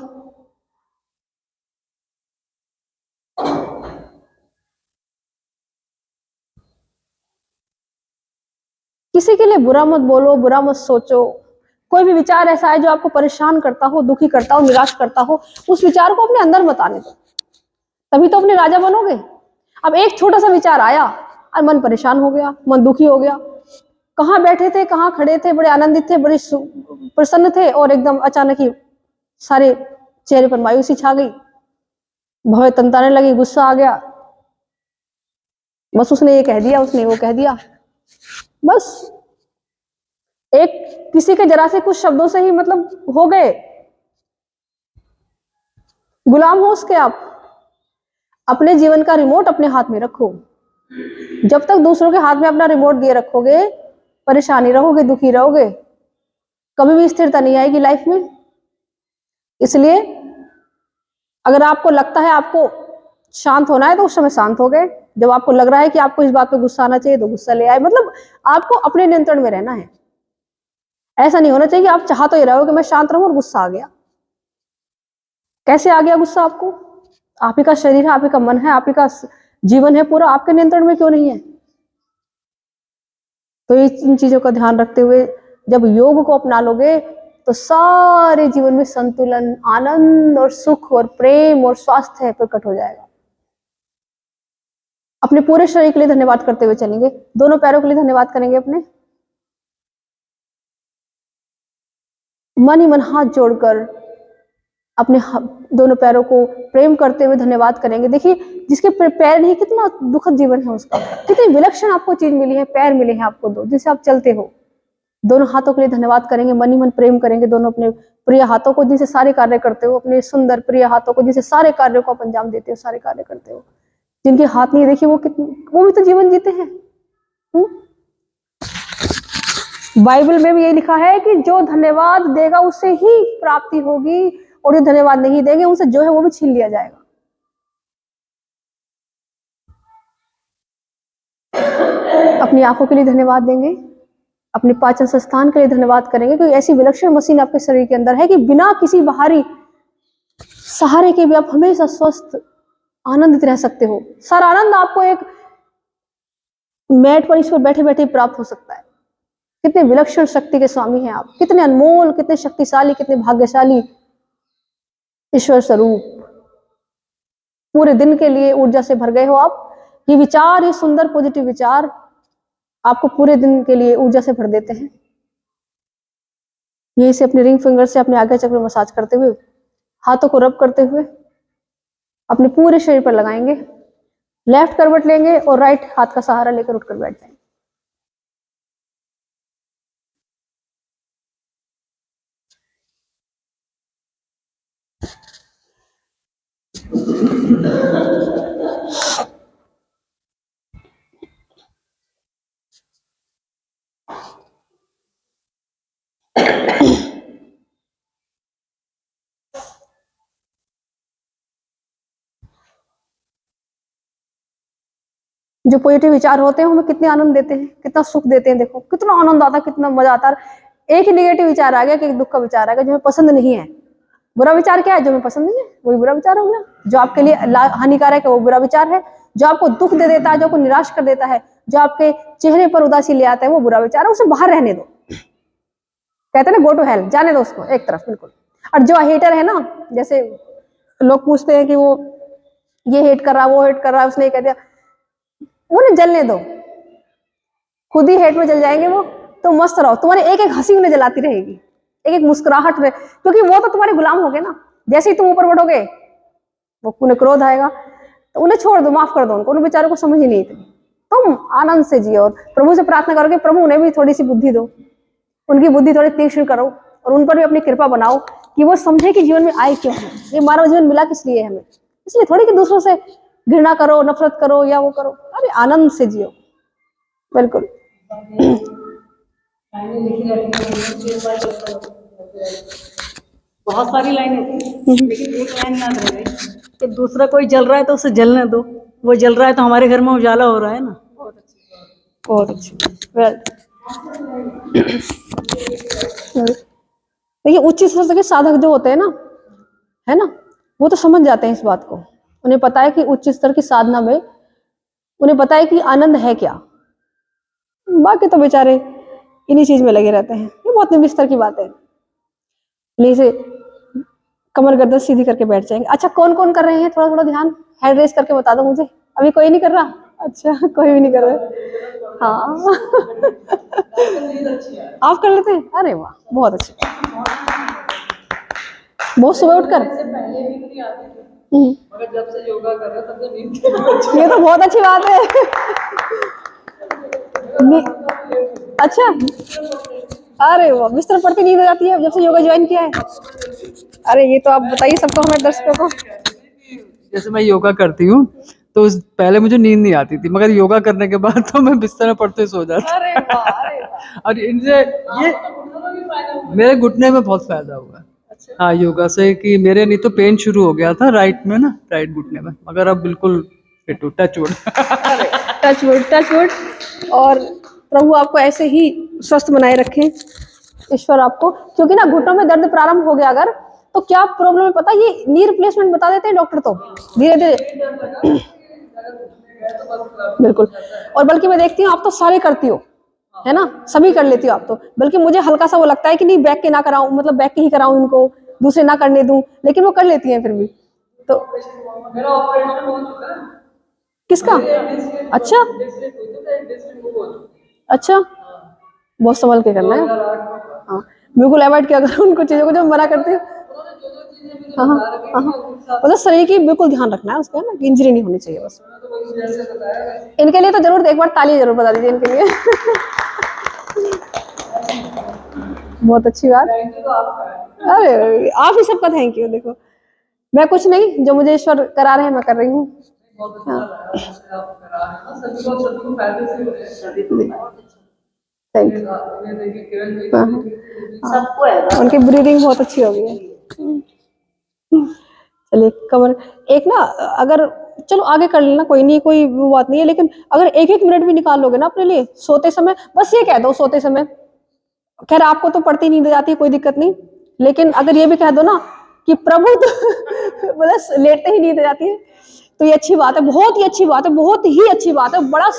किसी के लिए बुरा मत बोलो, बुरा मत सोचो। कोई भी विचार ऐसा है जो आपको परेशान करता हो, दुखी करता हो, निराश करता हो, उस विचार को अपने अंदर मत आने दो, तभी तो अपने राजा बनोगे। अब एक छोटा सा विचार आया और मन परेशान हो गया, मन दुखी हो गया, कहाँ बैठे थे, कहाँ खड़े थे, बड़े आनंदित थे, बड़े प्रसन्न थे, और एकदम अचानक ही सारे चेहरे पर मायूसी छा गई, भौं तनताने लगी, गुस्सा आ गया, बस उसने ये कह दिया, उसने वो कह दिया, बस एक किसी के जरा से कुछ शब्दों से ही मतलब हो गए, गुलाम हो उसके आप। अपने जीवन का रिमोट अपने हाथ में रखो। जब तक दूसरों के हाथ में अपना रिमोट दिए रखोगे, परेशानी रहोगे, दुखी रहोगे, कभी भी स्थिरता नहीं आएगी लाइफ में। इसलिए अगर आपको लगता है आपको शांत होना है तो उस समय शांत हो गए, जब आपको लग रहा है कि आपको इस बात पे गुस्सा आना चाहिए तो गुस्सा ले आए। मतलब आपको अपने नियंत्रण में रहना है। ऐसा नहीं होना चाहिए कि आप चाह तो ये रहो कि मैं शांत रहूं और गुस्सा आ गया। कैसे आ गया गुस्सा आपको? आप ही का शरीर है, आप ही का मन है, आप ही का जीवन है, पूरा आपके नियंत्रण में क्यों नहीं है? तो इन चीजों का ध्यान रखते हुए जब योग को अपना लोगे तो सारे जीवन में संतुलन, आनंद और सुख और प्रेम और स्वास्थ्य प्रकट हो जाएगा। अपने पूरे शरीर के लिए धन्यवाद करते हुए चलेंगे। दोनों पैरों के लिए धन्यवाद करेंगे अपने, मन ही मन हाथ जोड़कर अपने दोनों पैरों को प्रेम करते हुए धन्यवाद करेंगे। देखिए, जिसके पैर नहीं, कितना दुखद जीवन है उसका, कितनी विलक्षण आपको चीज मिली है, पैर मिले हैं आपको दो जिससे आप चलते हो। दोनों हाथों के लिए धन्यवाद करेंगे, मन ही मन प्रेम करेंगे दोनों अपने प्रिय हाथों को जिनसे सारे कार्य करते हो, अपने सुंदर प्रिय हाथों को जिनसे सारे कार्यों को आप अंजाम देते हो, सारे कार्य करते हो। जिनके हाथ नहीं, देखिए वो भी तो जीवन जीते हैं। बाइबल में भी यही लिखा है कि जो धन्यवाद देगा उसे ही प्राप्ति होगी, और जो धन्यवाद नहीं देंगे उनसे जो है वो भी छीन लिया जाएगा। अपनी आंखों के लिए धन्यवाद देंगे, अपने पाचन संस्थान के लिए धन्यवाद करेंगे, क्योंकि ऐसी विलक्षण मशीन आपके शरीर के अंदर है कि बिना किसी बाहरी सहारे के भी आप हमेशा स्वस्थ आनंदित रह सकते हो। सारा आनंद आपको एक मैट पर इस पर बैठे बैठे प्राप्त हो सकता है। कितने विलक्षण शक्ति के स्वामी हैं आप, कितने अनमोल, कितने शक्तिशाली, कितने भाग्यशाली ईश्वर स्वरूप। पूरे दिन के लिए ऊर्जा से भर गए हो आप। ये विचार, ये सुंदर पॉजिटिव विचार आपको पूरे दिन के लिए ऊर्जा से भर देते हैं। ये इसे अपने रिंग फिंगर से अपने आज्ञा चक्र में मसाज करते हुए, हाथों को रब करते हुए अपने पूरे शरीर पर लगाएंगे। लेफ्ट करवट लेंगे और राइट हाथ का सहारा लेकर उठकर बैठ जाएंगे। जो पॉजिटिव विचार होते हैं हमें कितने आनंद देते हैं, कितना सुख देते हैं। देखो कितना आनंद आता है, कितना मजा आता है। एक ही नेगेटिव विचार आ गया कि दुख का विचार आ गया जो हमें पसंद नहीं है। बुरा विचार क्या है? जो हमें पसंद नहीं है वही बुरा विचार हो गया। जो आपके लिए हानिकारक है वो बुरा विचार है। जो आपको दुख दे देता है, जो आपको निराश कर देता है, जो आपके चेहरे पर उदासी ले आता है, वो बुरा विचार है। उसे बाहर रहने दो। कहते हैं ना, गो टू हेल, जाने दो उसको एक तरफ बिल्कुल। और जो हेटर है ना, जैसे लोग पूछते हैं कि वो ये हेट कर रहा, वो हेट कर रहा है, उसने ये कह दिया, उन्हें जलने दो। खुद ही हेट में जल जाएंगे वो। तो मस्त रहो, तुम्हारी एक एक हंसी उन्हें जलाती रहेगी, एक एक मुस्कुराहट रहे, क्योंकि वो तो तुम्हारे गुलाम हो गए ना। जैसे ही तुम ऊपर बढ़ोगे वो उन्हें क्रोध आएगा, तो उन्हें छोड़ दो, माफ कर दो उनको। उन बेचारों को समझ ही नहीं थी। तुम आनंद से जियो और प्रभु से प्रार्थना करोगे, प्रभु उन्हें भी थोड़ी सी बुद्धि दो, उनकी बुद्धि थोड़ी तीक्ष्ण करो और उन पर भी अपनी कृपा बनाओ कि वो समझे कि जीवन में आए क्यों है, ये मानव जीवन मिला किस लिए हमें। इसलिए थोड़ी कि दूसरों से घृणा करो, नफरत करो या वो करो। अरे आनंद से जियो बिल्कुल। बहुत सारी लाइनें थी, लेकिन एक लाइन याद रह गई कि दूसरा कोई जल रहा है तो उसे जलने दो, वो जल रहा है तो हमारे घर में उजाला हो रहा है ना। बहुत अच्छी। देखिए उच्च स्तर के साधक जो होते हैं ना, है ना, वो तो समझ जाते हैं इस बात को। उन्हें पता है कि उच्च स्तर की साधना में उन्हें पता है कि आनंद है क्या। बाकी तो बेचारे इन्हीं चीज में लगे रहते हैं। ये बहुत निम्न स्तर की बात है। ले कमर गर्दन सीधी करके बैठ जाएंगे। अच्छा कौन कौन कर रहे हैं? थोड़ा थोड़ा ध्यान हैंड रेस करके बता दो मुझे। अभी कोई नहीं कर रहा? अच्छा कोई भी नहीं कर रहा। हाँ आप कर लेते हैं? अरे वाह बहुत अच्छे। बहुत सुबह उठकर मगर जब से योगा कर रहे तब से नींद। ये तो बहुत अच्छी बात है। अच्छा अरे वाह, बिस्तर पड़ती नींद हो जाती है जब से योगा ज्वाइन किया है? अरे ये तो आप बताइए सबको, हमारे दर्शकों को। जैसे मैं योगा करती हूँ तो पहले मुझे नींद नहीं आती थी, मगर योगा करने के बाद तो मैं बिस्तर में पड़ते सो जाती। अरे वाह, अरे वाह। और इनसे ये मेरे घुटने में बहुत फायदा हुआ है। हाँ योगा से, कि मेरे नहीं तो पेन शुरू हो गया था राइट में ना, राइट घुटने में, मगर अब बिल्कुल फिट हूँ। Touch wood. Touch wood, touch wood. और प्रभु आपको ऐसे ही स्वस्थ बनाए रखें ईश्वर आपको। क्योंकि ना घुटनों में दर्द प्रारंभ हो गया अगर, तो क्या प्रॉब्लम है पता है? ये नी रिप्लेसमेंट बता देते हैं डॉक्टर तो धीरे धीरे। बिल्कुल। और बल्कि मैं देखती हूँ आप तो सारे करती हो, है ना, सभी कर लेती हो आप तो। बल्कि मुझे हल्का सा वो लगता है कि नहीं बैक के ना कराऊं, मतलब बैक के ही कराऊं, इनको दूसरे ना करने दूं, लेकिन वो कर लेती हैं फिर भी। तो किसका? अच्छा अच्छा, बहुत संभल के करना है। हाँ बिल्कुल अवॉइड किया करो उनको चीजों को जो मना करती हूँ। हाँ हाँ हाँ, मतलब शरीर की बिल्कुल ध्यान रखना है उसका, ना कि इंजरी नहीं होनी चाहिए बस। इनके लिए तो जरूर एक बार ताली जरूर बता दीजिए इनके लिए। बहुत अच्छी बात। अरे आप ही सबका थैंक यू। देखो मैं कुछ नहीं, जो मुझे ईश्वर करा रहे हैं मैं कर रही हूँ। Thank you. उनकी ब्रीदिंग बहुत अच्छी हो गई है। चलिए कमर एक ना, अगर चलो आगे कर लेना, कोई नहीं, कोई वो बात नहीं है, लेकिन अगर एक एक मिनट भी निकाल लोगे ना अपने लिए सोते समय, बस ये कह दो सोते समय खैर आपको तो पढ़ती नींद जाती है, कोई दिक्कत नहीं, लेकिन अगर ये भी कह दो ना कि प्रभु तो बस लेटते ही नींद जाती है, तो ये अच्छी बात है, बहुत ही अच्छी बात है, बहुत ही अच्छी बात है। बड़ा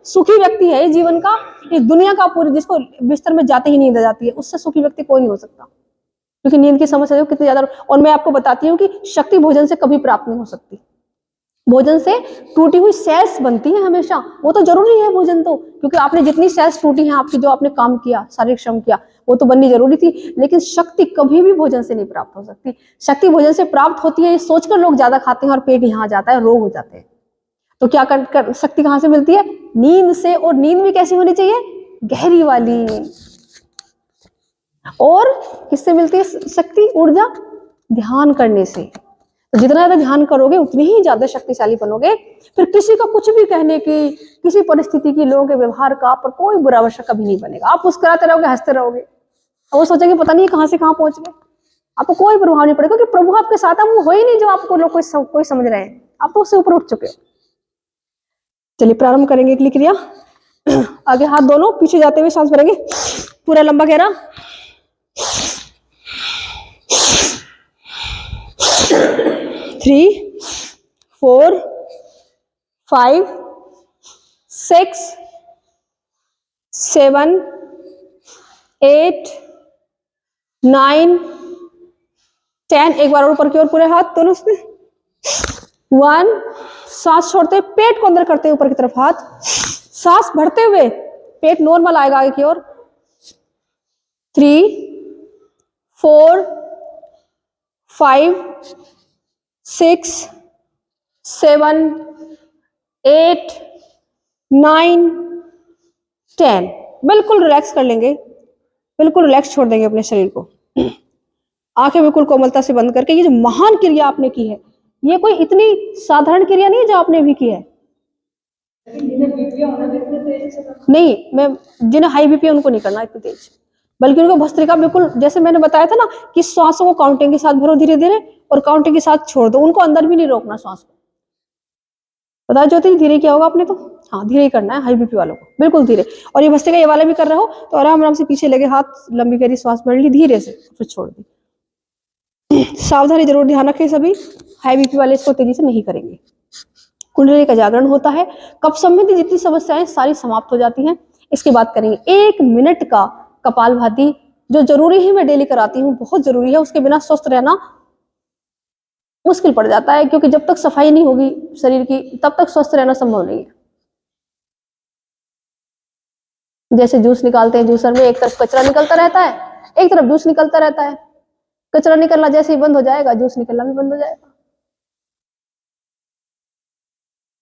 सुखी व्यक्ति है इस जीवन का, इस दुनिया का पूरी, जिसको बिस्तर में जाते ही नींद आ जाती है, उससे सुखी व्यक्ति कोई नहीं हो सकता। क्योंकि नींद की समस्या देखो कितनी ज्यादा। और मैं आपको बताती हूँ कि शक्ति भोजन से कभी प्राप्त नहीं हो सकती। भोजन से टूटी हुई सेल्स बनती है हमेशा, वो तो जरूरी है भोजन तो, क्योंकि आपने जितनी सेल्स टूटी हैं आपकी, जो आपने काम किया, शारीरिक श्रम किया, वो तो बननी जरूरी थी। लेकिन शक्ति कभी भी भोजन से नहीं प्राप्त हो सकती। शक्ति भोजन से प्राप्त होती है, ये सोचकर लोग ज्यादा खाते हैं और पेट यहाँ जाता है, रोग हो जाते हैं। तो क्या कर शक्ति कहाँ से मिलती है? नींद से। और नींद भी कैसी होनी चाहिए? गहरी वाली। और किससे मिलती है शक्ति, ऊर्जा? ध्यान करने से। तो जितना ज्यादा ध्यान करोगे उतनी ही ज्यादा शक्तिशाली बनोगे। फिर किसी का कुछ भी कहने की, किसी परिस्थिति की, लोगों के व्यवहार का पर कोई बुरा वशा कभी नहीं बनेगा। आप मुस्कुराते रहोगे, हंसते रहोगे, और वो सोचेंगे पता नहीं कहां से कहां पहुंच गए। आपको कोई प्रभाव नहीं पड़ेगा, क्योंकि प्रभु आपके साथ है। वो हो ही नहीं जो आपको लोग कोई समझ रहे हैं, आप तो उससे ऊपर उठ चुके हो। चलिए प्रारंभ करेंगे अगली क्रिया। आगे हाथ दोनों, पीछे जाते हुए सांस भरेंगे, पूरा लंबा गहरा। 3 4 5 6 7 8 9 10। एक बार और ऊपर की ओर, पूरे हाथ दोनों से। 1, सांस छोड़ते पेट को अंदर करते हुए ऊपर की तरफ हाथ, सांस भरते हुए पेट नॉर्मल आएगा आगे की ओर। 3 4 5 6 7 8 9 10। बिल्कुल रिलैक्स कर लेंगे, बिल्कुल रिलैक्स छोड़ देंगे अपने शरीर को। आंखें बिल्कुल कोमलता से बंद करके। ये जो महान क्रिया आपने की है, ये कोई इतनी साधारण क्रिया नहीं है जो आपने अभी की है। नहीं, मैं जिन्हें हाई बीपी उनको नहीं करना इतनी तेज, बल्कि उनको भस्त्रिका बिल्कुल, जैसे मैंने बताया था ना कि श्वासों को काउंटिंग के साथ भरो धीरे धीरे, और काउंटिंग के साथ छोड़ दो। उनको अंदर भी नहीं रोकना श्वास को। पता ज्योति, धीरे किया होगा आपने तो? हाँ, धीरे ही करना है हाई बीपी वालों को, बिल्कुल धीरे। और ये भस्त्रिका ये वाला भी कर रहे हो तो आराम आराम से पीछे लगे हाथ, लंबी गहरी श्वास भर ली धीरे से, फिर छोड़ दी। सावधानी जरूर ध्यान रखें सभी, हाई बीपी वाले इसको तेजी से नहीं करेंगे। कुंडली का जागरण होता है, कफ संबंधी जितनी समस्याएं सारी समाप्त हो जाती हैं। इसकी बात करेंगे। 1 मिनट का कपालभाति, जो जरूरी है, मैं डेली कराती हूँ, बहुत जरूरी है। उसके बिना स्वस्थ रहना मुश्किल पड़ जाता है, क्योंकि जब तक सफाई नहीं होगी शरीर की, तब तक स्वस्थ रहना संभव नहीं है। जैसे जूस निकालते हैं, जूसर में एक तरफ कचरा निकलता रहता है, एक तरफ जूस निकलता रहता है। कचरा निकलना जैसे ही बंद हो जाएगा, जूस निकलना भी बंद हो जाएगा।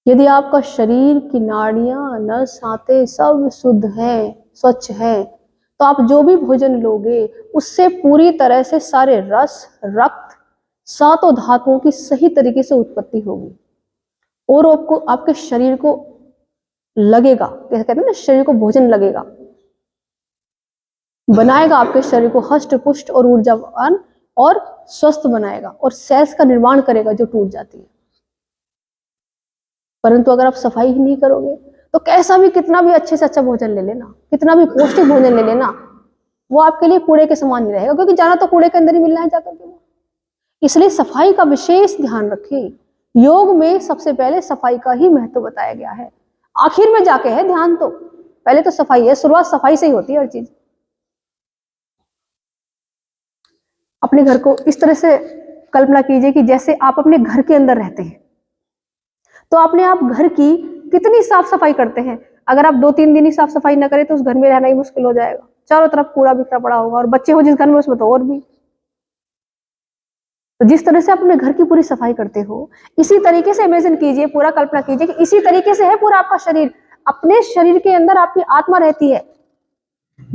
यदि आपका शरीर की नाड़ियां, नस, आंतें सब शुद्ध हैं, स्वच्छ हैं, तो आप जो भी भोजन लोगे उससे पूरी तरह से सारे रस, रक्त, सातों धातुओं की सही तरीके से उत्पत्ति होगी। और आपको, आपके शरीर को लगेगा, जैसे कहते हैं ना, शरीर को भोजन लगेगा, बनाएगा आपके शरीर को हष्ट पुष्ट और ऊर्जावान और स्वस्थ बनाएगा, और सेल्स का निर्माण करेगा जो टूट जाती है। परंतु अगर आप सफाई ही नहीं करोगे तो कैसा भी, कितना भी अच्छे से अच्छा भोजन ले लेना, कितना भी पौष्टिक भोजन ले लेना, वो आपके लिए कूड़े के समान नहीं रहेगा, क्योंकि जाना तो कूड़े के अंदर ही मिलना है जाकर के। इसलिए सफाई का विशेष ध्यान रखें। योग में सबसे पहले सफाई का ही महत्व बताया गया है, आखिर में जाके है ध्यान। तो पहले तो सफाई है, शुरुआत सफाई से ही होती है हर चीज। अपने घर को इस तरह से कल्पना कीजिए कि जैसे आप अपने घर के अंदर रहते हैं, तो अपने आप घर की कितनी साफ सफाई करते हैं। अगर आप 2-3 दिन ही साफ सफाई ना करें तो उस घर में रहना ही मुश्किल हो जाएगा। चारों तरफ कूड़ा बिखरा पड़ा होगा, और बच्चे हो जिस घर में उसमें तो और भी। तो जिस तरह से आप अपने घर की पूरी सफाई करते हो, इसी तरीके से इमेजिन कीजिए, पूरा कल्पना कीजिए कि इसी तरीके से है पूरा आपका शरीर। अपने शरीर के अंदर आपकी आत्मा रहती है।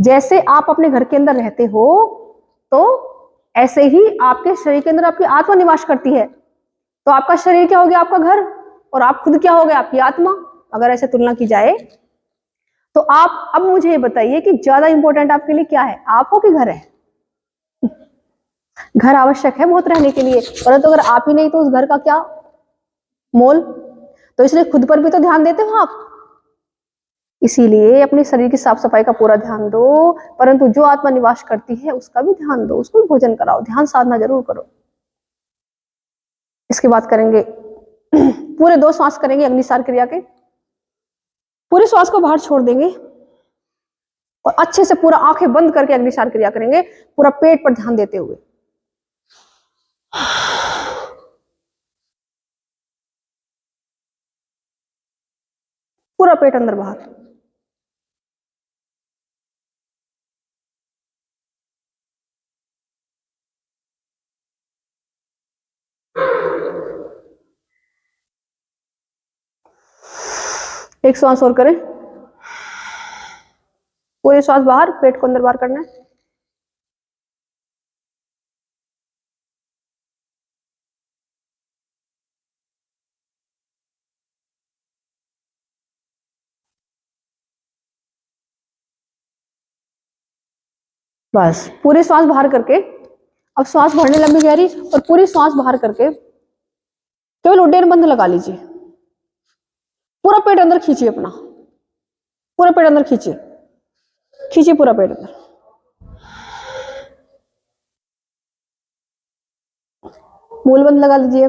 जैसे आप अपने घर के अंदर रहते हो, तो ऐसे ही आपके शरीर के अंदर आपकी आत्मा निवास करती है। तो आपका शरीर क्या हो गया? आपका घर। और आप खुद क्या हो गए? आपकी आत्मा। अगर ऐसे तुलना की जाए तो आप अब मुझे ये बताइए कि ज्यादा इंपॉर्टेंट आपके लिए क्या है, आप हो कि घर है? घर आवश्यक है बहुत रहने के लिए, परंतु अगर आप ही नहीं तो उस घर का क्या मोल। तो इसलिए खुद पर भी तो ध्यान देते हो आप। इसीलिए अपने शरीर की साफ सफाई का पूरा ध्यान दो, परंतु जो आत्मा निवास करती है उसका भी ध्यान दो, उसको भी भोजन कराओ, ध्यान साधना जरूर करो। इसके बाद करेंगे पूरे 2 श्वास करेंगे अग्निसार क्रिया के। पूरे श्वास को बाहर छोड़ देंगे और अच्छे से पूरा आंखें बंद करके अग्निसार क्रिया करेंगे, पूरा पेट पर ध्यान देते हुए। पूरा पेट अंदर बाहर। एक श्वास और करें, पूरे श्वास बाहर, पेट को अंदर बाहर करना है। बस पूरे श्वास बाहर करके, अब श्वास भरने लंबी गहरी और पूरी श्वास बाहर करके केवल उड्डयन बंद लगा लीजिए। पूरा पेट अंदर खींचिए अपना, पूरा पेट अंदर खींचिए, खींचिए पूरा पेट अंदर। मूल बंद लगा लीजिए।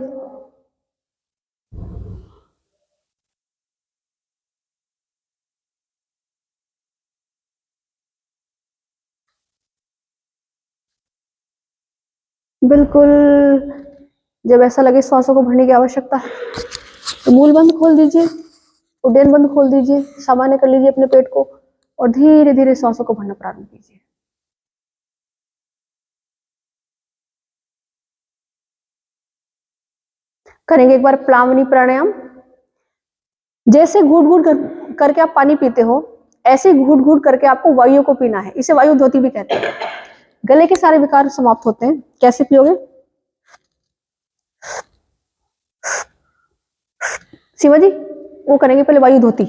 बिल्कुल जब ऐसा लगे श्वासों को भरने की आवश्यकता है तो मूल बंद खोल दीजिए, उड्डयन बंद खोल दीजिए, सामान्य कर लीजिए अपने पेट को और धीरे धीरे श्वासों को भरना प्रारंभ कीजिए। करेंगे एक बार प्लावनी प्राणायाम। जैसे घूट घूट करके आप पानी पीते हो, ऐसे घूट घूट करके आपको वायु को पीना है। इसे वायु धोती भी कहते हैं। गले के सारे विकार समाप्त होते हैं। कैसे पियोगे? शिवा जी वो करेंगे पहले वायु धोती,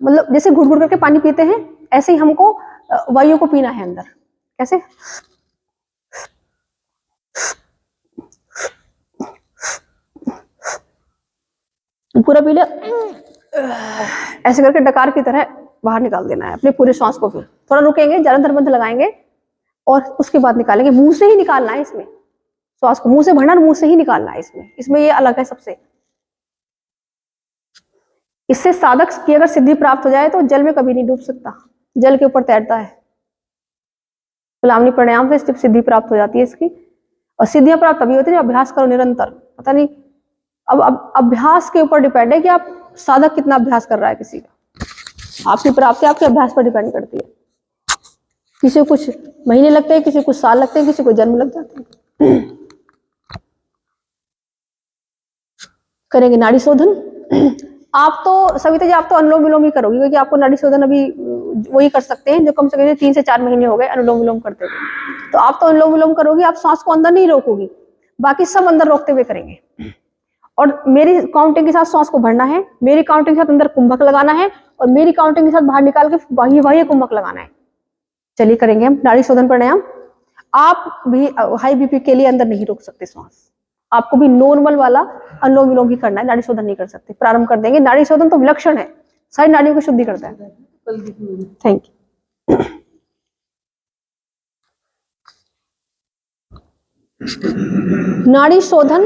मतलब जैसे घुट घुट करके पानी पीते हैं ऐसे ही हमको वायु को पीना है अंदर। कैसे? पूरा पी लिया, ऐसे करके डकार की तरह बाहर निकाल देना है अपने पूरे श्वास को। फिर थोड़ा रुकेंगे, ज्यादा दरबंध लगाएंगे और उसके बाद निकालेंगे। मुंह से ही निकालना है इसमें, श्वास को मुंह से भरना, मुंह से ही निकालना है इसमें ये अलग है सबसे। इससे साधक की अगर सिद्धि प्राप्त हो जाए तो जल में कभी नहीं डूब सकता, जल के ऊपर तैरता है। प्लावनी प्राणायाम से जब सिद्धि प्राप्त हो जाती है इसकी, और सिद्धियां प्राप्त तभी होती है जब अभ्यास करो निरंतर। पता नहीं अब अभ्यास के ऊपर डिपेंड है कि आप साधक कितना अभ्यास कर रहा है। किसी का आपकी प्राप्ति आपके अभ्यास पर डिपेंड करती है। किसी को कुछ महीने लगते हैं, किसी को कुछ साल लगते हैं, किसी को जन्म लग जाते हैं। करेंगे नाड़ी शोधन। आप तो सविता जी आप तो अनुलोम विलोम ही करोगी, क्योंकि आपको नाड़ी शोधन अभी वही कर सकते हैं जो कम से कम 3 से 4 महीने हो गए अनुलोम विलोम करते हुए। तो आप तो अनुलोम विलोम करोगी, आप सांस को अंदर नहीं रोकोगी, बाकी सब अंदर रोकते हुए करेंगे। और मेरी काउंटिंग के साथ सांस को भरना है, मेरी काउंटिंग के साथ अंदर कुंभक लगाना है और मेरी काउंटिंग के साथ बाहर निकाल के बाह्य कुंभक लगाना है। चलिए करेंगे हम नाड़ी शोधन प्राणायाम। आप भी हाई बीपी के लिए अंदर नहीं रोक सकते सांस, आपको भी नॉर्मल वाला अनुलोम विलोम ही करना है, नाड़ी शोधन नहीं कर सकते। प्रारंभ कर देंगे। नाड़ी शोधन तो विलक्षण है, सारी नाड़ियों की शुद्धि करता है। Thank you. नाड़ी शोधन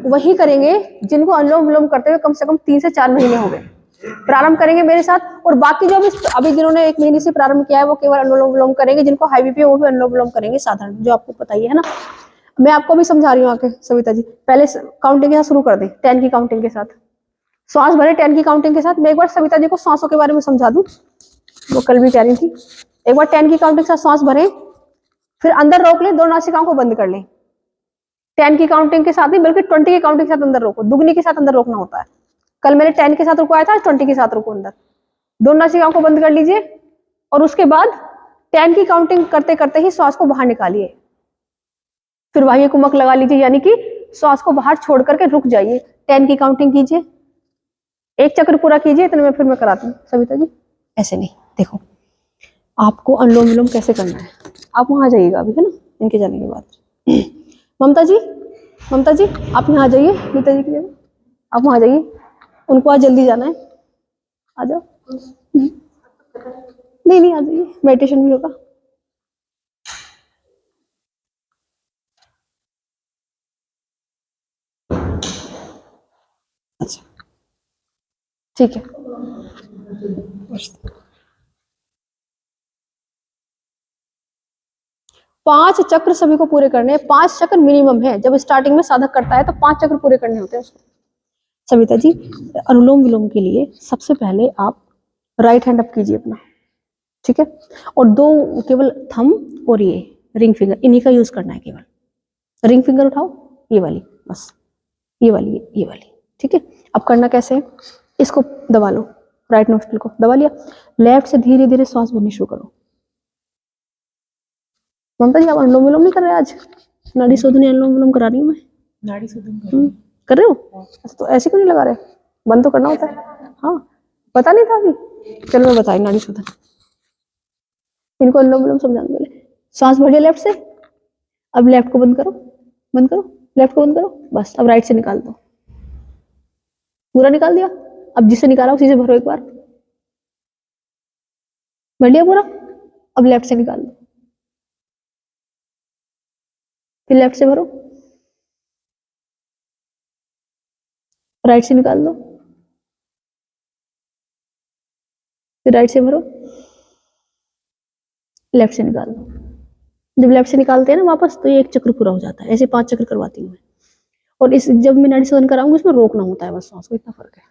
वही करेंगे जिनको अनुलोम विलोम करते हुए कम से कम 3 से 4 महीने हो गए। प्रारंभ करेंगे मेरे साथ, और बाकी जो अभी जिन्होंने 1 महीने से प्रारंभ किया है वो केवल अनुलोम विलोम करेंगे। जिनको हाई बीपी है वो भी अनुलोम विलोम करेंगे साधारण, जो आपको पता ही है ना। मैं आपको भी समझा रही हूँ आके सविता जी। पहले काउंटिंग के साथ शुरू कर दें, 10 की काउंटिंग के साथ श्वास भरे, 10 की काउंटिंग के साथ। मैं एक बार सविता जी को सांसों के बारे में समझा दूं, वो कल भी कह रही थी। एक बार 10 की काउंटिंग के साथ सांस भरें, फिर अंदर रोक लें, 2 नासिकाओं को बंद कर लें। 10 की काउंटिंग के साथ नहीं बल्कि 20 की काउंटिंग के साथ अंदर रोको, दुगनी के साथ अंदर रोकना होता है। कल मैंने 10 के साथ रुकवाया था, 20 के साथ रुको अंदर। 2 नासिकाओं को बंद कर लीजिए और उसके बाद 10 की काउंटिंग करते करते ही श्वास को बाहर निकालिए। फिर बाह्य कुंभक लगा लीजिए, यानी कि श्वास को बाहर छोड़ करके रुक जाइए। 10 की काउंटिंग कीजिए, 1 चक्र पूरा कीजिए, इतने में फिर मैं कराती हूँ सविता जी। ऐसे नहीं, देखो आपको अनुलोम विलोम कैसे करना है, आप वहां जाइएगा अभी, है ना, इनके जाने के बाद। ममता जी आप यहाँ जाइए, नीता जी की जगह आप वहां जाइए, उनको आज जल्दी जाना है, आ जाओ। नहीं नहीं, आ जाइए, मेडिटेशन भी होगा। अच्छा ठीक है। 5 चक्र सभी को पूरे करने हैं, 5 चक्र मिनिमम है। जब स्टार्टिंग में साधक करता है तो 5 चक्र पूरे करने होते हैं उसको। सविता जी, अनुलोम विलोम के लिए सबसे पहले आप राइट हैंड अप कीजिए अपना, ठीक है, और 2 केवल थंब और ये रिंग फिंगर, इन्हीं का यूज करना है केवल। रिंग फिंगर उठाओ, ये वाली, बस ये वाली, ये वाली, ठीक है। अब करना कैसे है, इसको दबा लो, राइट नोस्ट्रिल को दबा लिया, लेफ्ट से धीरे धीरे श्वास भरनी शुरू करो। ममता जी, आप अनुलोम विलोम नहीं कर रहे आज? नाड़ी शोधनी अनुलोम विलोम करा रही हूँ मैं। नाड़ी शोधन कर रहे हो? अच्छा, तो ऐसे क्यों नहीं लगा रहे? बंद तो करना होता है। हाँ, पता नहीं था अभी, चलो मैं बताई नाड़ी शोधन। इनको अनुलोम विलोम समझाने पहले। सांस भरिए लेफ्ट से, अब लेफ्ट को बंद करो, बंद करो, लेफ्ट को बंद करो, बस अब राइट से निकाल दो। पूरा निकाल दिया, अब जिससे निकाला उसी से भरो एक बार। भर लिया पूरा, अब लेफ्ट से निकाल दो, फिर लेफ्ट से भरो, राइट से निकाल दो, फिर राइट से भरो, लेफ्ट से निकाल दो। जब लेफ्ट से निकालते हैं ना वापस, तो ये एक चक्र पूरा हो जाता है। ऐसे 5 चक्र करवाती हूँ मैं। और इस जब मैं नाड़ी शोधन कराऊंगी उसमें रोकना होता है बस सांस को, इतना फर्क है।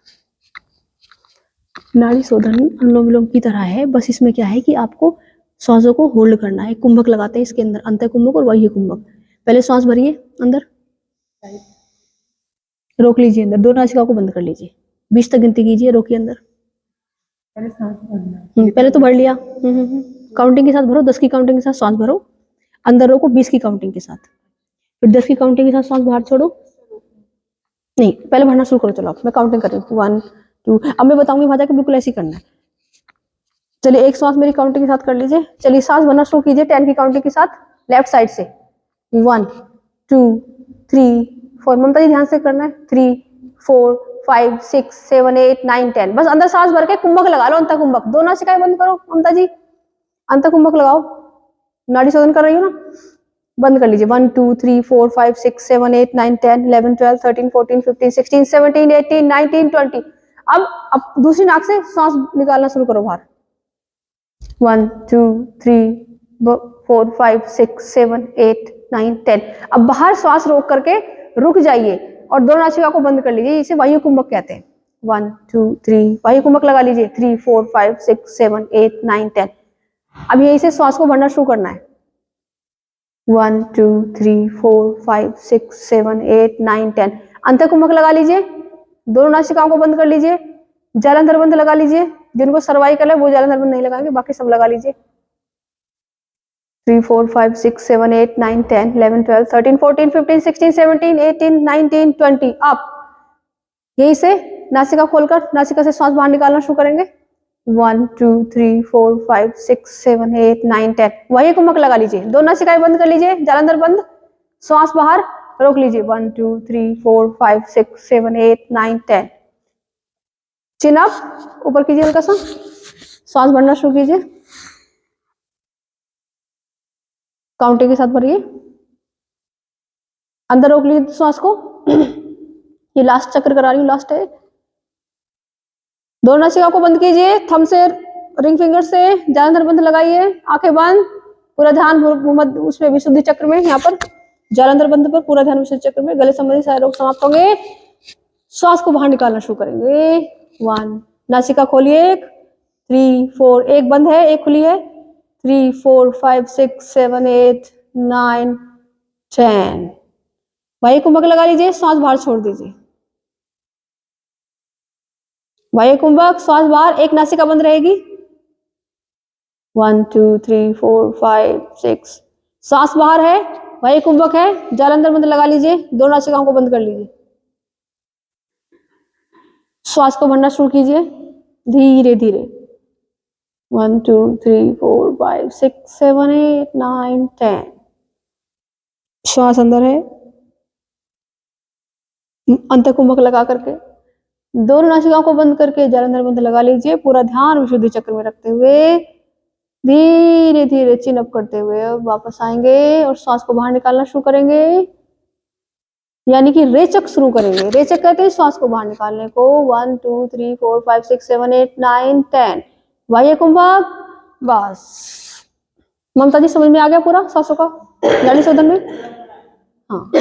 नाड़ी शोधन अनुलोम विलोम की तरह है, बस इसमें क्या है कि आपको श्वासों को होल्ड करना है। कुंभक लगाते हैं इसके अंदर, अंत कुंभक और बाह्य कुंभक। पहले श्वास भरिए अंदर, रोक लीजिए अंदर, 2 नासिका को बंद कर लीजिए, 20 तक गिनती कीजिए, रोकिए अंदर। पहले सांस भरना पहले तो भर लिया, काउंटिंग के साथ भरो, 10 की काउंटिंग के साथ सांस भरो, अंदर रोको 20 की काउंटिंग के साथ, फिर 10 की काउंटिंग के साथ सांस बाहर छोड़ो। नहीं, पहले भरना शुरू करो। चलो आप, मैं काउंटिंग कर रही हूँ, 1 2, अब मैं बताऊंगी भाजा कि बिल्कुल ऐसे ही करना है। चलिए, एक सांस मेरी काउंटिंग के साथ कर लीजिए। चलिए, सांस भरना शुरू कीजिए 10 की काउंटिंग के साथ, लेफ्ट साइड से। 1 2 3 4, ममता जी ध्यान से करना है। 3 4 5 6 7 8 9 10, बस अंदर सांस भर के कुंभक लगा लो, अंत कुंभक। 2 नासिकाएं बंद करो ममता जी, अंत कुंभक लगाओ। नाड़ी शोधन कर रही हो ना, बंद कर लीजिए। 1 2 3 4 5 6 7 8 9 10 11 12 13 14 15 16 17 18 19 20। अब दूसरी नाक से सांस निकालना शुरू करो बाहर। 1 2 3 4 5 6 7 8 9 10। अब बाहर श्वास रोक करके रुक जाइए और 2 नासिका को बंद कर लीजिए, इसे वायु कुंभक कहते हैं। 1 2 3, वायु कुंभक लगा लीजिए। 3 4 5 6 7 8 9 10। अब यहीं से श्वास को भरना शुरू करना है। 1 2 3 4 5 6 7 8 9 10। अंत कुंभक लगा लीजिए, 2 नासिकाओं को बंद कर लीजिए, जालंधर बंद लगा लीजिए। जिनको सर्वाइकल है वो जालंधर बंद नहीं लगाएंगे, बाकी सब लगा लीजिए। 3 4 5 6 7 8 9 10 11 12 13 14 15 16 17 18 19 20। आप यहीं से नासिका खोलकर नासिका से श्वास बाहर निकालना शुरू करेंगे। 1 2 3 4 5 6 7 8 9 10। वही कुंभक लगा लीजिए, 2 नासिकाएं बंद कर लीजिए, जालंधर बंद, श्वास बाहर रोक लीजिए। 1 2 3 4 5 6 7 8 9 10। चिन अप ऊपर कीजिए हल्का सा, श्वास भरना शुरू कीजिए, काउंटिंग के साथ भरिए, अंदर रोक लीजिए श्वास को। ये लास्ट चक्र करा रही हूँ, लास्ट है। 2 नासिका को बंद कीजिए, थंब से रिंग फिंगर से जालंधर बंद लगाइए, आंखें बंद, पूरा ध्यान उसमें विशुद्धि चक्र में, यहाँ पर जालंधर बंद पर पूरा ध्यान विशुद्धि चक्र में। गले संबंधी सारे रोग समाप्त होंगे। श्वास को बाहर निकालना शुरू करेंगे। 1, नासिका खोलिए, 3 4, एक बंद है, एक खुली है। 3 4 5 6 7 8 9 10। वायु कुंभक लगा लीजिए, श्वास बाहर छोड़ दीजिए। वायु कुंभक, श्वास बाहर, एक नासिका बंद रहेगी। 1 2 3 4 5 6, श्वास बाहर है, वायु कुंभक है, जालंधर बंद लगा लीजिए, 2 नासिकाओं को बंद कर लीजिए। श्वास को भरना शुरू कीजिए धीरे धीरे। 1 2 3 4 5 6 7 8 9 10। श्वास अंदर है, अंत कुंभक लगा करके दोनों नासिकाओं को बंद करके जालंधर बंद लगा लीजिए। पूरा ध्यान विशुद्धि चक्र में रखते हुए धीरे धीरे चिन अप करते हुए वापस आएंगे और श्वास को बाहर निकालना शुरू करेंगे, यानी कि रेचक शुरू करेंगे। रेचक कहते हैं श्वास को बाहर निकालने को। 1 2 3 4 5 6 7 8 9 10 बाह्य कुंभक। बस ममता जी समझ में आ गया पूरा सांसों का नाड़ी शोधन में? हाँ,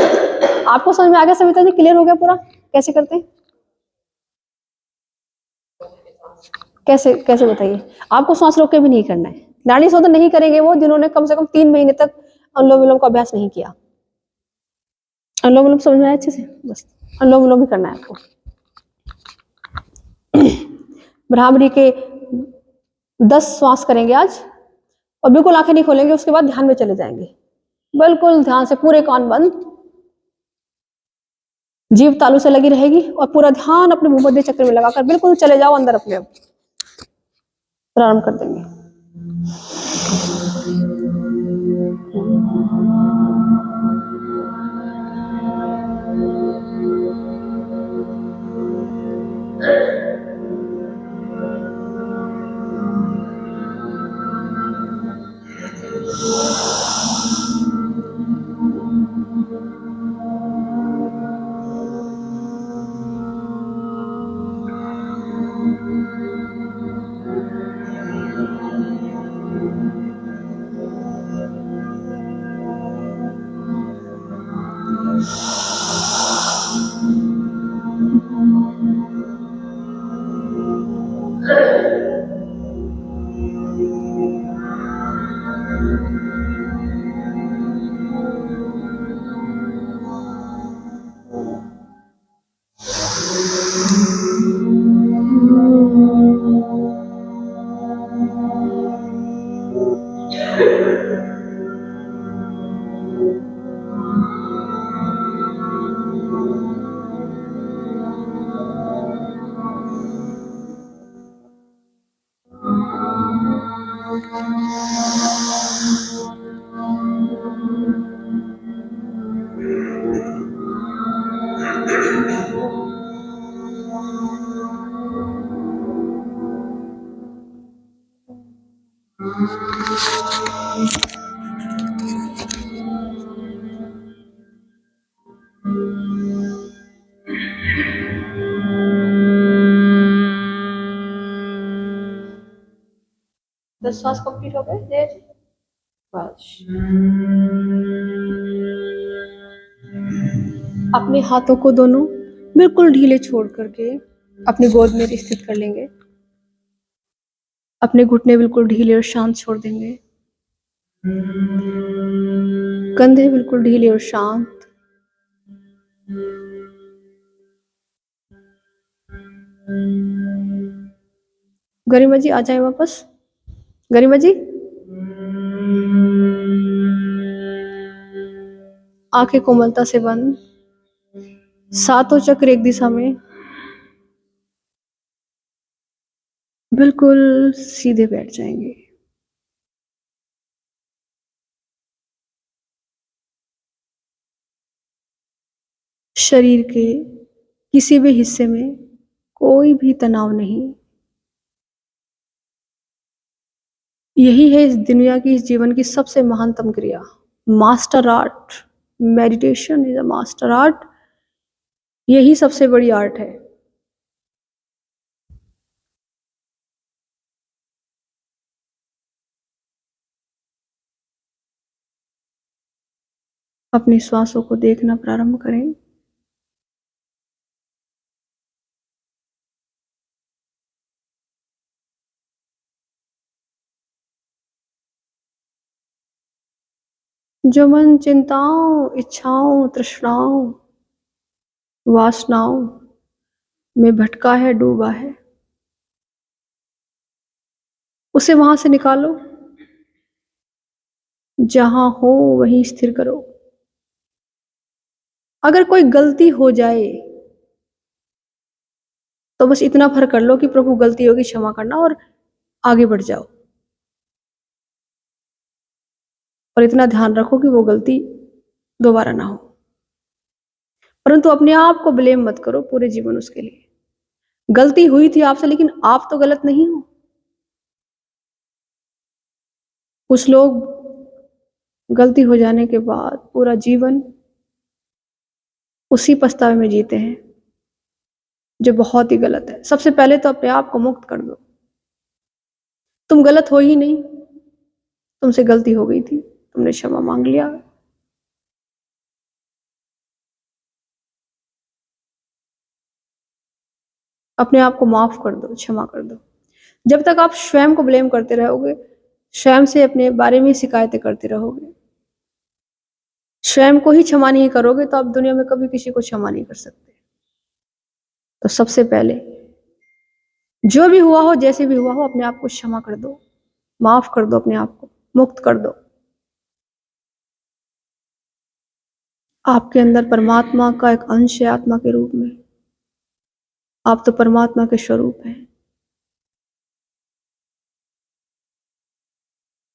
आपको समझ में आ गया सविता जी? क्लियर हो गया पूरा कैसे करते हैं? कैसे कैसे बताइए? आपको सांस रोक के भी नहीं करना है। नाड़ी शोधन नहीं करेंगे वो जिन्होंने कम से कम 3 महीने तक अनुलोम विलोम का अभ्यास नहीं किया। अनुलोम विलोम समझ में आया अच्छे से? बस अनुलोम विलोम ही करना है आपको। भ्रामरी के 10 श्वास करेंगे आज और बिल्कुल आंखें नहीं खोलेंगे। उसके बाद ध्यान में चले जाएंगे, बिल्कुल ध्यान से, पूरे कान बंद, जीभ तालू से लगी रहेगी और पूरा ध्यान अपने भूमध्य चक्र में लगाकर बिल्कुल चले जाओ अंदर अपने। अब प्रारंभ कर देंगे। दस श्वास कंप्लीट हो गए जय जी? बस अपने हाथों को दोनों बिल्कुल ढीले छोड़ करके अपनी गोद में स्थित कर लेंगे। अपने घुटने बिल्कुल ढीले और शांत छोड़ देंगे। कंधे बिल्कुल ढीले और शांत। गरिमा जी आ जाए वापस। गरिमा जी आंखें कोमलता से बंद, सातों चक्र एक दिशा में, बिल्कुल सीधे बैठ जाएंगे। शरीर के किसी भी हिस्से में कोई भी तनाव नहीं। यही है इस दुनिया की, इस जीवन की सबसे महानतम क्रिया, master art. Meditation is a master art. यही सबसे बड़ी आर्ट है। अपनी श्वासों को देखना प्रारंभ करें। जो मन चिंताओं, इच्छाओं, तृष्णाओं, वासनाओं में भटका है, डूबा है, उसे वहां से निकालो। जहां हो वहीं स्थिर करो। अगर कोई गलती हो जाए तो बस इतना फर्क कर लो कि प्रभु गलती होगी क्षमा करना, और आगे बढ़ जाओ। और इतना ध्यान रखो कि वो गलती दोबारा ना हो। परंतु अपने आप को ब्लेम मत करो पूरे जीवन उसके लिए। गलती हुई थी आपसे, लेकिन आप तो गलत नहीं हो। कुछ लोग गलती हो जाने के बाद पूरा जीवन उसी पछतावे में जीते हैं, जो बहुत ही गलत है। सबसे पहले तो अपने आप को मुक्त कर दो। तुम गलत हो ही नहीं, तुमसे गलती हो गई थी, तुमने क्षमा मांग लिया। अपने आप को माफ कर दो, क्षमा कर दो। जब तक आप स्वयं को ब्लेम करते रहोगे, स्वयं से अपने बारे में शिकायतें करते रहोगे, स्वयं को ही क्षमा नहीं करोगे, तो आप दुनिया में कभी किसी को क्षमा नहीं कर सकते। तो सबसे पहले जो भी हुआ हो, जैसे भी हुआ हो, अपने आप को क्षमा कर दो, माफ कर दो, अपने आप को मुक्त कर दो। आपके अंदर परमात्मा का एक अंश है, आत्मा के रूप में। आप तो परमात्मा के स्वरूप हैं।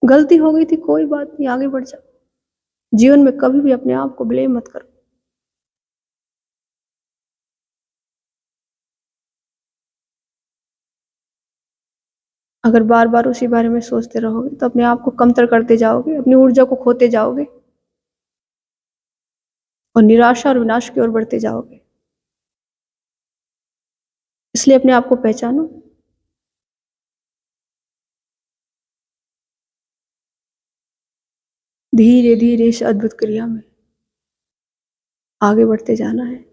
गलती हो गई थी, कोई बात नहीं, आगे बढ़ जाओ। जीवन में कभी भी अपने आप को ब्लेम मत करो। अगर बार बार उसी बारे में सोचते रहोगे तो अपने आप को कमतर करते जाओगे, अपनी ऊर्जा को खोते जाओगे और निराशा और विनाश की ओर बढ़ते जाओगे। इसलिए अपने आप को पहचानो। धीरे धीरे इस अद्भुत क्रिया में आगे बढ़ते जाना है।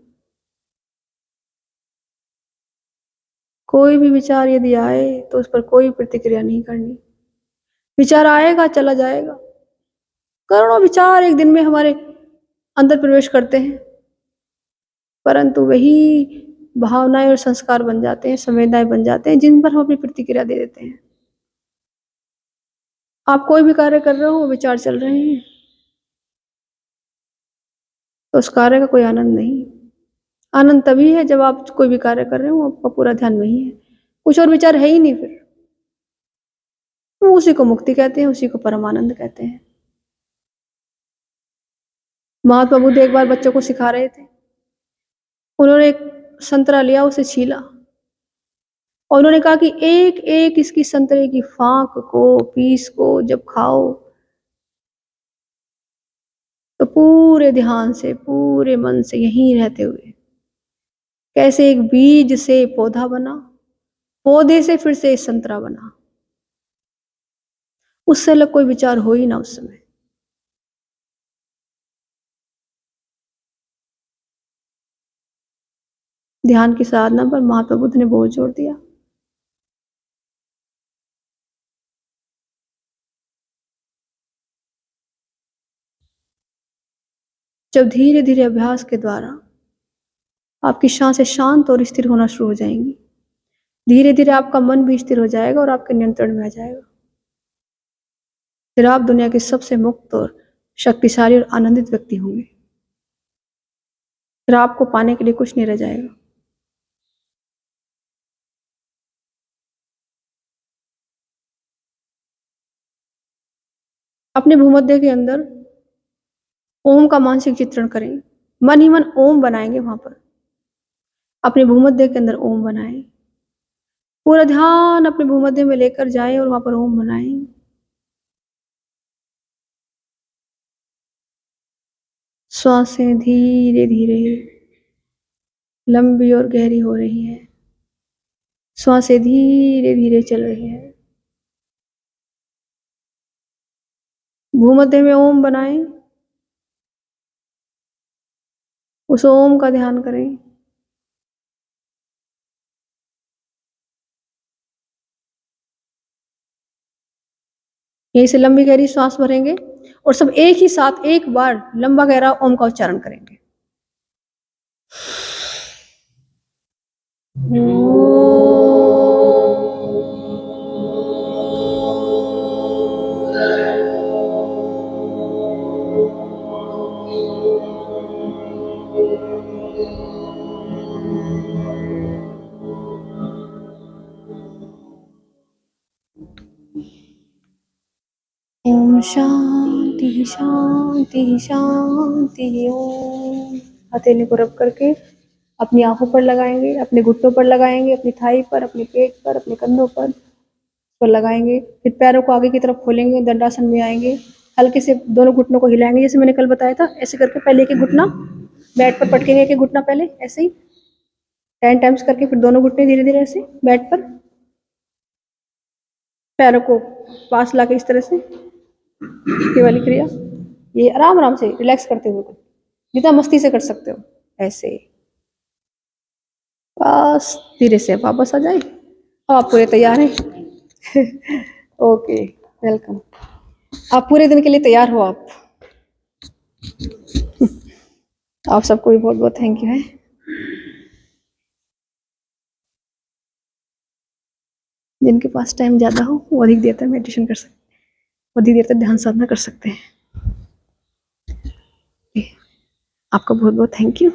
कोई भी विचार यदि आए तो उस पर कोई प्रतिक्रिया नहीं करनी। विचार आएगा, चला जाएगा। करोड़ों विचार एक दिन में हमारे अंदर प्रवेश करते हैं, परंतु वही भावनाएं और संस्कार बन जाते हैं, संवेदनाएं बन जाते हैं, जिन पर हम अपनी प्रतिक्रिया दे देते हैं। आप कोई भी कार्य कर रहे हो, विचार चल रहे हैं, तो उस कार्य का कोई आनंद नहीं। आनंद तभी है जब आप कोई भी कार्य कर रहे हो, आपका पूरा ध्यान वही है, कुछ और विचार है ही नहीं। फिर उसी को मुक्ति कहते हैं, उसी को परमानंद कहते हैं। महात्मा बुद्ध एक बार बच्चों को सिखा रहे थे। उन्होंने एक संतरा लिया, उसे छीला और उन्होंने कहा कि एक एक इसकी संतरे की फांक को, पीस को जब खाओ तो पूरे ध्यान से, पूरे मन से, यहीं रहते हुए, कैसे एक बीज से पौधा बना, पौधे से फिर से संतरा बना। उससे अलग कोई विचार हो ही ना उस समय। ध्यान की साधना पर महात्मा बुद्ध ने बहुत जोर दिया। जब धीरे धीरे अभ्यास के द्वारा आपकी सांसें शांत और स्थिर होना शुरू हो जाएंगी, धीरे धीरे आपका मन भी स्थिर हो जाएगा और आपके नियंत्रण में आ जाएगा। फिर आप दुनिया के सबसे मुक्त और शक्तिशाली और आनंदित व्यक्ति होंगे। फिर आपको पाने के लिए कुछ नहीं रह जाएगा। अपने भूमध्य के अंदर ओम का मानसिक चित्रण करें। मन ही मन ओम बनाएंगे। वहां पर अपने भूमध्य के अंदर ओम बनाएं। पूरा ध्यान अपने भूमध्य में लेकर जाएं और वहां पर ओम बनाएं। श्वासें धीरे धीरे लंबी और गहरी हो रही है। श्वासें धीरे धीरे चल रही है। भूमध्य में ओम बनाएं। उस ओम का ध्यान करें। यहीं से लंबी गहरी सांस भरेंगे और सब एक ही साथ एक बार लंबा गहरा ओम का उच्चारण करेंगे। ओम शांति शांति शांति। ओम हथेली को रब करके अपनी आंखों पर लगाएंगे, अपने घुटनों पर लगाएंगे, अपनी थाई पर, अपने पेट पर, अपने कंधों पर लगाएंगे। फिर पैरों को आगे की तरफ खोलेंगे, दंडासन में आएंगे, हल्के से दोनों घुटनों को हिलाएंगे जैसे मैंने कल बताया था। ऐसे करके पहले एक एक घुटना बेड पर पटकेंगे, एक एक घुटना पहले ऐसे ही 10 टाइम्स करके, फिर दोनों घुटने धीरे धीरे ऐसे बेड पर, पैरों को पास लाके इस तरह से, ये वाली क्रिया। ये आराम आराम से रिलैक्स करते हुए, जितना मस्ती से कर सकते हो ऐसे। बस धीरे से आप वापस आ जाए। अब आप पूरे तैयार हैं। Okay, welcome. आप पूरे दिन के लिए तैयार हो आप। आप सबको भी बहुत बहुत थैंक यू है। जिनके पास टाइम ज़्यादा हो वो अधिक देर तक मेडिटेशन कर सकते हैं, अधिक देर तक ध्यान साधना कर सकते हैं। आपका बहुत बहुत थैंक यू।